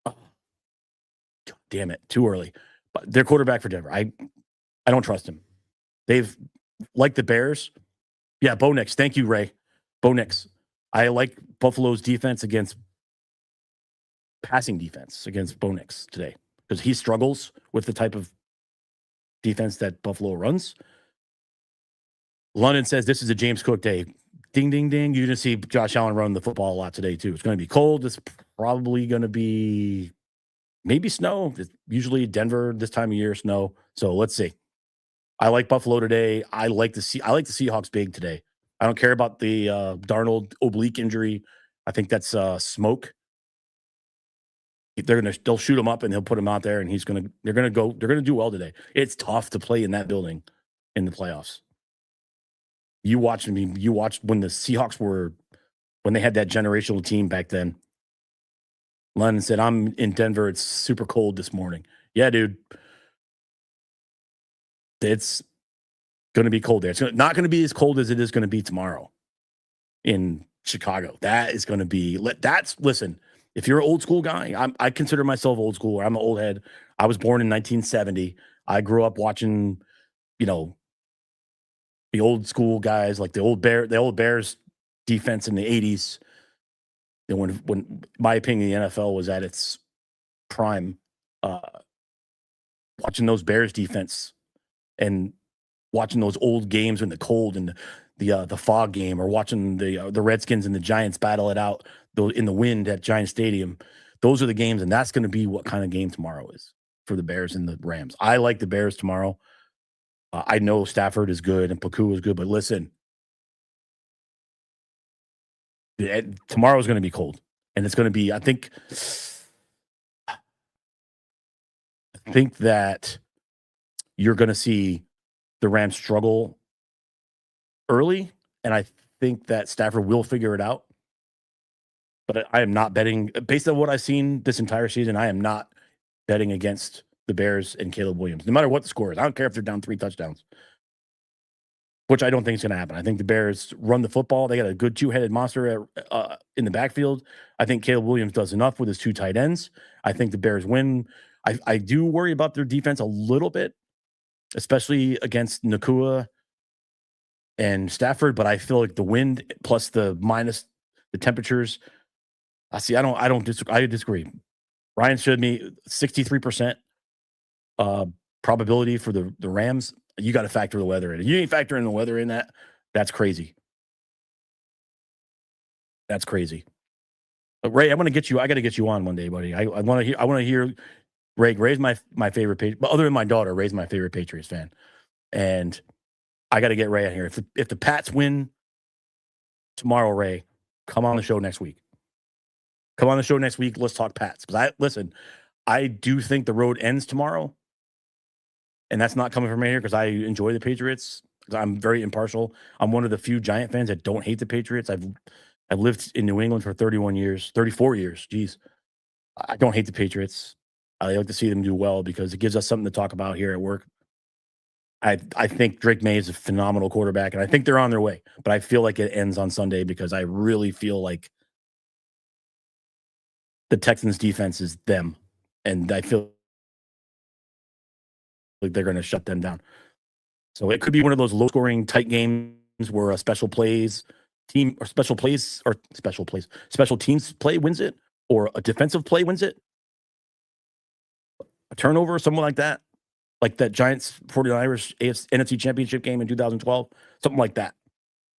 S1: God damn it, too early. But their quarterback for Denver, I don't trust him. They've like the Bears. Yeah, Bo Nix. Thank you, Ray. Bo Nix. I like Buffalo's defense against passing defense against Bo Nix today because he struggles with the type of defense that Buffalo runs. London says this is a James Cook day. Ding, ding, ding. You're going to see Josh Allen run the football a lot today, too. It's going to be cold. It's probably going to be maybe snow. It's usually Denver this time of year, snow. So let's see. I like Buffalo today. I like the Seahawks big today. I don't care about the Darnold oblique injury. I think that's smoke. They'll shoot him up and he'll put him out there and they're gonna do well today. It's tough to play in that building in the playoffs. You watched when the Seahawks when they had that generational team back then. Lennon said, I'm in Denver. It's super cold this morning. Yeah, dude. It's going to be cold there. It's not going to be as cold as it is going to be tomorrow in Chicago. That is going to be listen, if you're an old school guy, I consider myself old school. I'm an old head. I was born in 1970. I grew up watching, the old school guys, like the old Bears defense in the 80s. And when my opinion, the NFL was at its prime, watching those Bears defense and watching those old games in the cold and the fog game, or watching the Redskins and the Giants battle it out in the wind at Giant Stadium. Those are the games, and that's going to be what kind of game tomorrow is for the Bears and the Rams. I like the Bears tomorrow. I know Stafford is good and Paku is good, but listen, tomorrow is going to be cold, and it's going to be. I think that you're going to see the Rams struggle early, and I think that Stafford will figure it out. But I am not betting, based on what I've seen this entire season, I am not betting against the Bears and Caleb Williams, no matter what the score is. I don't care if they're down 3 touchdowns, which I don't think is going to happen. I think the Bears run the football. They got a good two-headed monster in the backfield. I think Caleb Williams does enough with his 2 tight ends. I think the Bears win. I do worry about their defense a little bit, especially against Nakua and Stafford, but I feel like the wind plus the temperatures. I disagree. Ryan showed me 63% probability for the Rams. You got to factor the weather in. If you ain't factoring the weather in, that's crazy. That's crazy. But Ray, I got to get you on one day, buddy. I want to hear Ray. Ray's my favorite but other than my daughter, Ray's my favorite Patriots fan. And I got to get Ray on here. If the Pats win tomorrow, Ray, come on the show next week. Come on the show next week. Let's talk Pats. Because I do think the road ends tomorrow. And that's not coming from me here because I enjoy the Patriots. I'm very impartial. I'm one of the few Giant fans that don't hate the Patriots. I've lived in New England for 34 years. Geez. I don't hate the Patriots. I like to see them do well because it gives us something to talk about here at work. I think Drake May is a phenomenal quarterback, and I think they're on their way. But I feel like it ends on Sunday because I really feel like the Texans' defense is them, and I feel like they're going to shut them down. So it could be one of those low-scoring, tight games where a special teams play wins it, or a defensive play wins it, a turnover, something like that. Like that Giants 49ers NFC Championship game in 2012, something like that.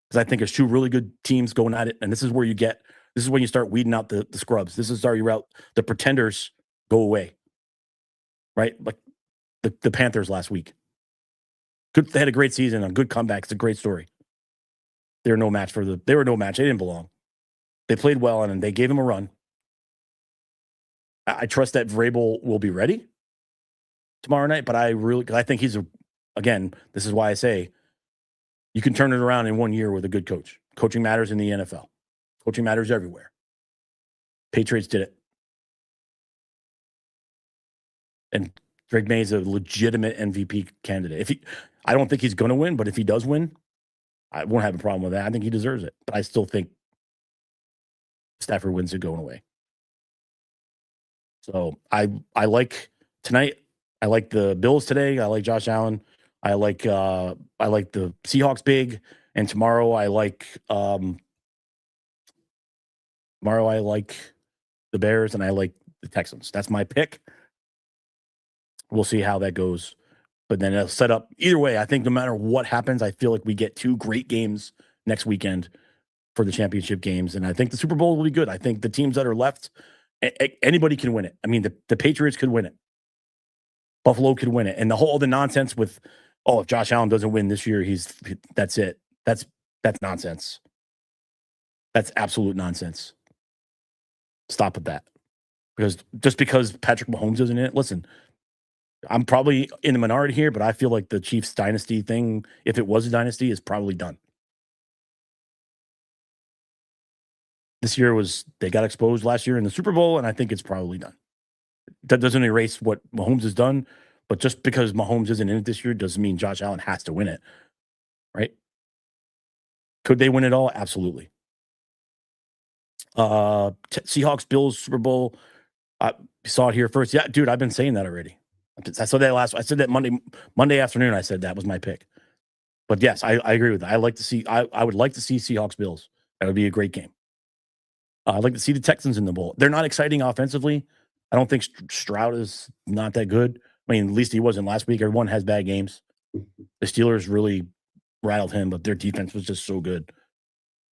S1: Because I think there's two really good teams going at it, and this is when you start weeding out the scrubs. This is where the pretenders go away, right? Like the Panthers last week. They had a great season, a good comeback. It's a great story. They were no match. They didn't belong. They played well, and they gave him a run. I trust that Vrabel will be ready tomorrow night, but I think again, this is why I say you can turn it around in 1 year with a good coach. Coaching matters in the NFL. Coaching matters everywhere. Patriots did it. And Drake May is a legitimate MVP candidate. I don't think he's going to win, but if he does win, I won't have a problem with that. I think he deserves it. But I still think Stafford wins it going away. So I like tonight. I like the Bills today. I like Josh Allen. I like the Seahawks big. And tomorrow I like the Bears and I like the Texans. That's my pick. We'll see how that goes. But then it'll set up either way. I think no matter what happens, I feel like we get two great games next weekend for the championship games. And I think the Super Bowl will be good. I think the teams that are left, anybody can win it. I mean, the Patriots could win it. Buffalo could win it. And all the nonsense with, if Josh Allen doesn't win this year, that's it. That's nonsense. That's absolute nonsense. Stop with that. Because Patrick Mahomes isn't in it, listen, I'm probably in the minority here, but I feel like the Chiefs dynasty thing, if it was a dynasty, is probably done. This year they got exposed last year in the Super Bowl, and I think it's probably done. That doesn't erase what Mahomes has done, but just because Mahomes isn't in it this year doesn't mean Josh Allen has to win it, right? Could they win it all? Absolutely. Seahawks, Bills, Super Bowl. I saw it here first. Yeah, dude, I've been saying that already. I said that Monday afternoon. I said that was my pick. But yes, I agree with that. I would like to see Seahawks Bills. That would be a great game. I'd like to see the Texans in the bowl. They're not exciting offensively. I don't think Stroud is not that good. I mean, at least he wasn't last week. Everyone has bad games. The Steelers really rattled him, but their defense was just so good.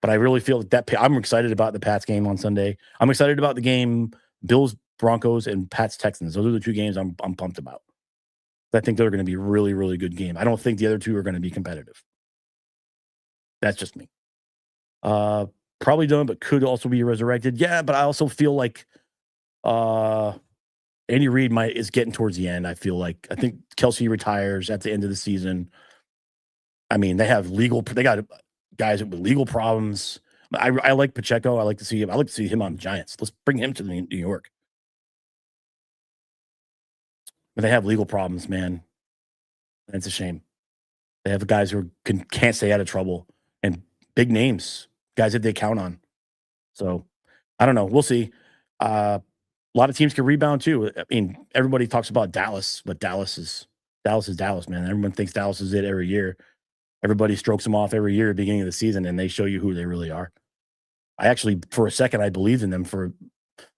S1: But I really feel that I'm excited about the Pats game on Sunday. I'm excited about the game Bills Broncos and Pats Texans. Those are the two games I'm pumped about. I think they're going to be really, really good game. I don't think the other two are going to be competitive. That's just me. Probably done, but could also be resurrected. Yeah, but I also feel like Andy Reid is getting towards the end. I think Kelsey retires at the end of the season. I mean, they got guys with legal problems. I like Pacheco. I like to see him on the Giants. Let's bring him to New York. But they have legal problems, man. That's a shame. They have guys who can't stay out of trouble and big names, guys that they count on. So I don't know. We'll see. A lot of teams can rebound too. I mean, everybody talks about Dallas, but Dallas is Dallas, man. Everyone thinks Dallas is it every year. Everybody strokes them off every year at the beginning of the season, and they show you who they really are. I actually, for a second, I believed in them for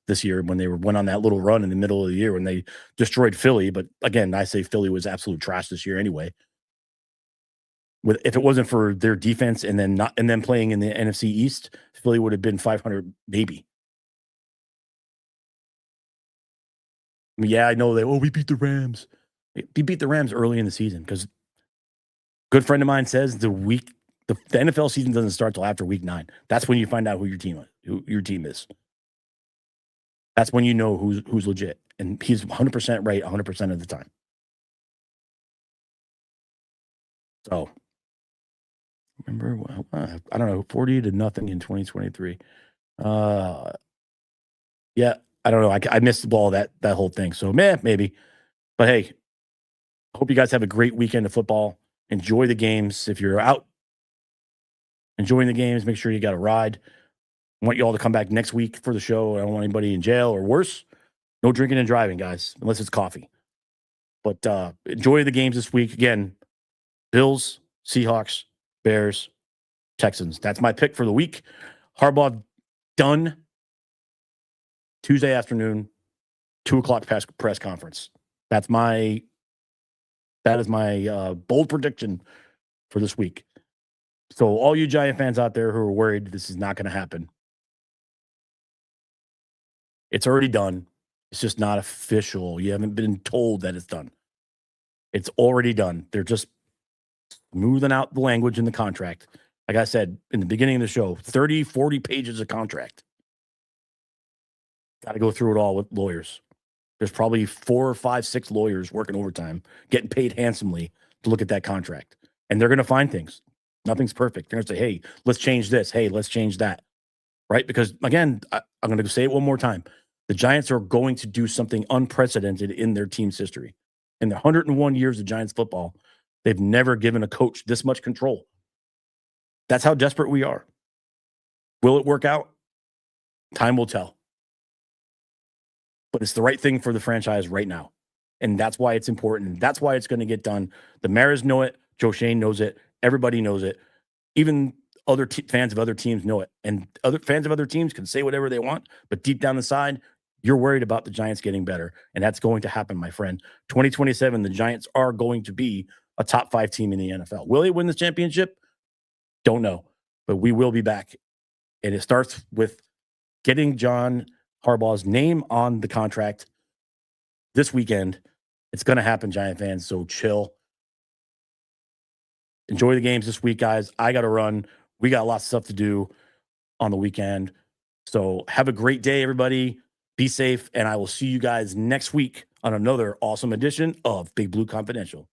S1: this year when they went on that little run in the middle of the year when they destroyed Philly. But again, I say Philly was absolute trash this year anyway. If it wasn't for their defense and then playing in the NFC East, Philly would have been 500 maybe. I mean, yeah, I know we beat the Rams. We beat the Rams early in the season because a good friend of mine says the NFL season doesn't start till after week 9. That's when you find out who your team is. That's when you know who's legit. And he's 100% right 100% of the time. So, remember, I don't know, 40-0 in 2023. Yeah, I don't know. I missed the ball that whole thing. So, maybe. But hey, hope you guys have a great weekend of football. Enjoy the games. If you're out enjoying the games, make sure you got a ride. I want you all to come back next week for the show. I don't want anybody in jail or worse. No drinking and driving, guys, unless it's coffee. But enjoy the games this week. Again, Bills, Seahawks, Bears, Texans. That's my pick for the week. Harbaugh done Tuesday afternoon, 2:00 press conference. That is my bold prediction for this week. So all you Giant fans out there who are worried this is not going to happen, it's already done. It's just not official. You haven't been told that it's done. It's already done. They're just smoothing out the language in the contract. Like I said in the beginning of the show, 30, 40 pages of contract. Got to go through it all with lawyers. There's probably 4 or 5, 6 lawyers working overtime, getting paid handsomely to look at that contract. And they're going to find things. Nothing's perfect. They're going to say, hey, let's change this. Hey, let's change that. Right? Because, again, I'm going to say it one more time. The Giants are going to do something unprecedented in their team's history. In the 101 years of Giants football, they've never given a coach this much control. That's how desperate we are. Will it work out? Time will tell. But it's the right thing for the franchise right now. And that's why it's important. That's why it's going to get done. The Maras know it. Joe Shane knows it. Everybody knows it. Even other fans of other teams know it. And other fans of other teams can say whatever they want. But deep down inside, you're worried about the Giants getting better. And that's going to happen, my friend. 2027, the Giants are going to be a top 5 team in the NFL. Will they win this championship? Don't know. But we will be back. And it starts with getting John Harbaugh's name on the contract this weekend. It's going to happen, Giant fans, so chill. Enjoy the games this week, guys. I got to run. We got lots of stuff to do on the weekend. So have a great day, everybody. Be safe, and I will see you guys next week on another awesome edition of Big Blue Confidential.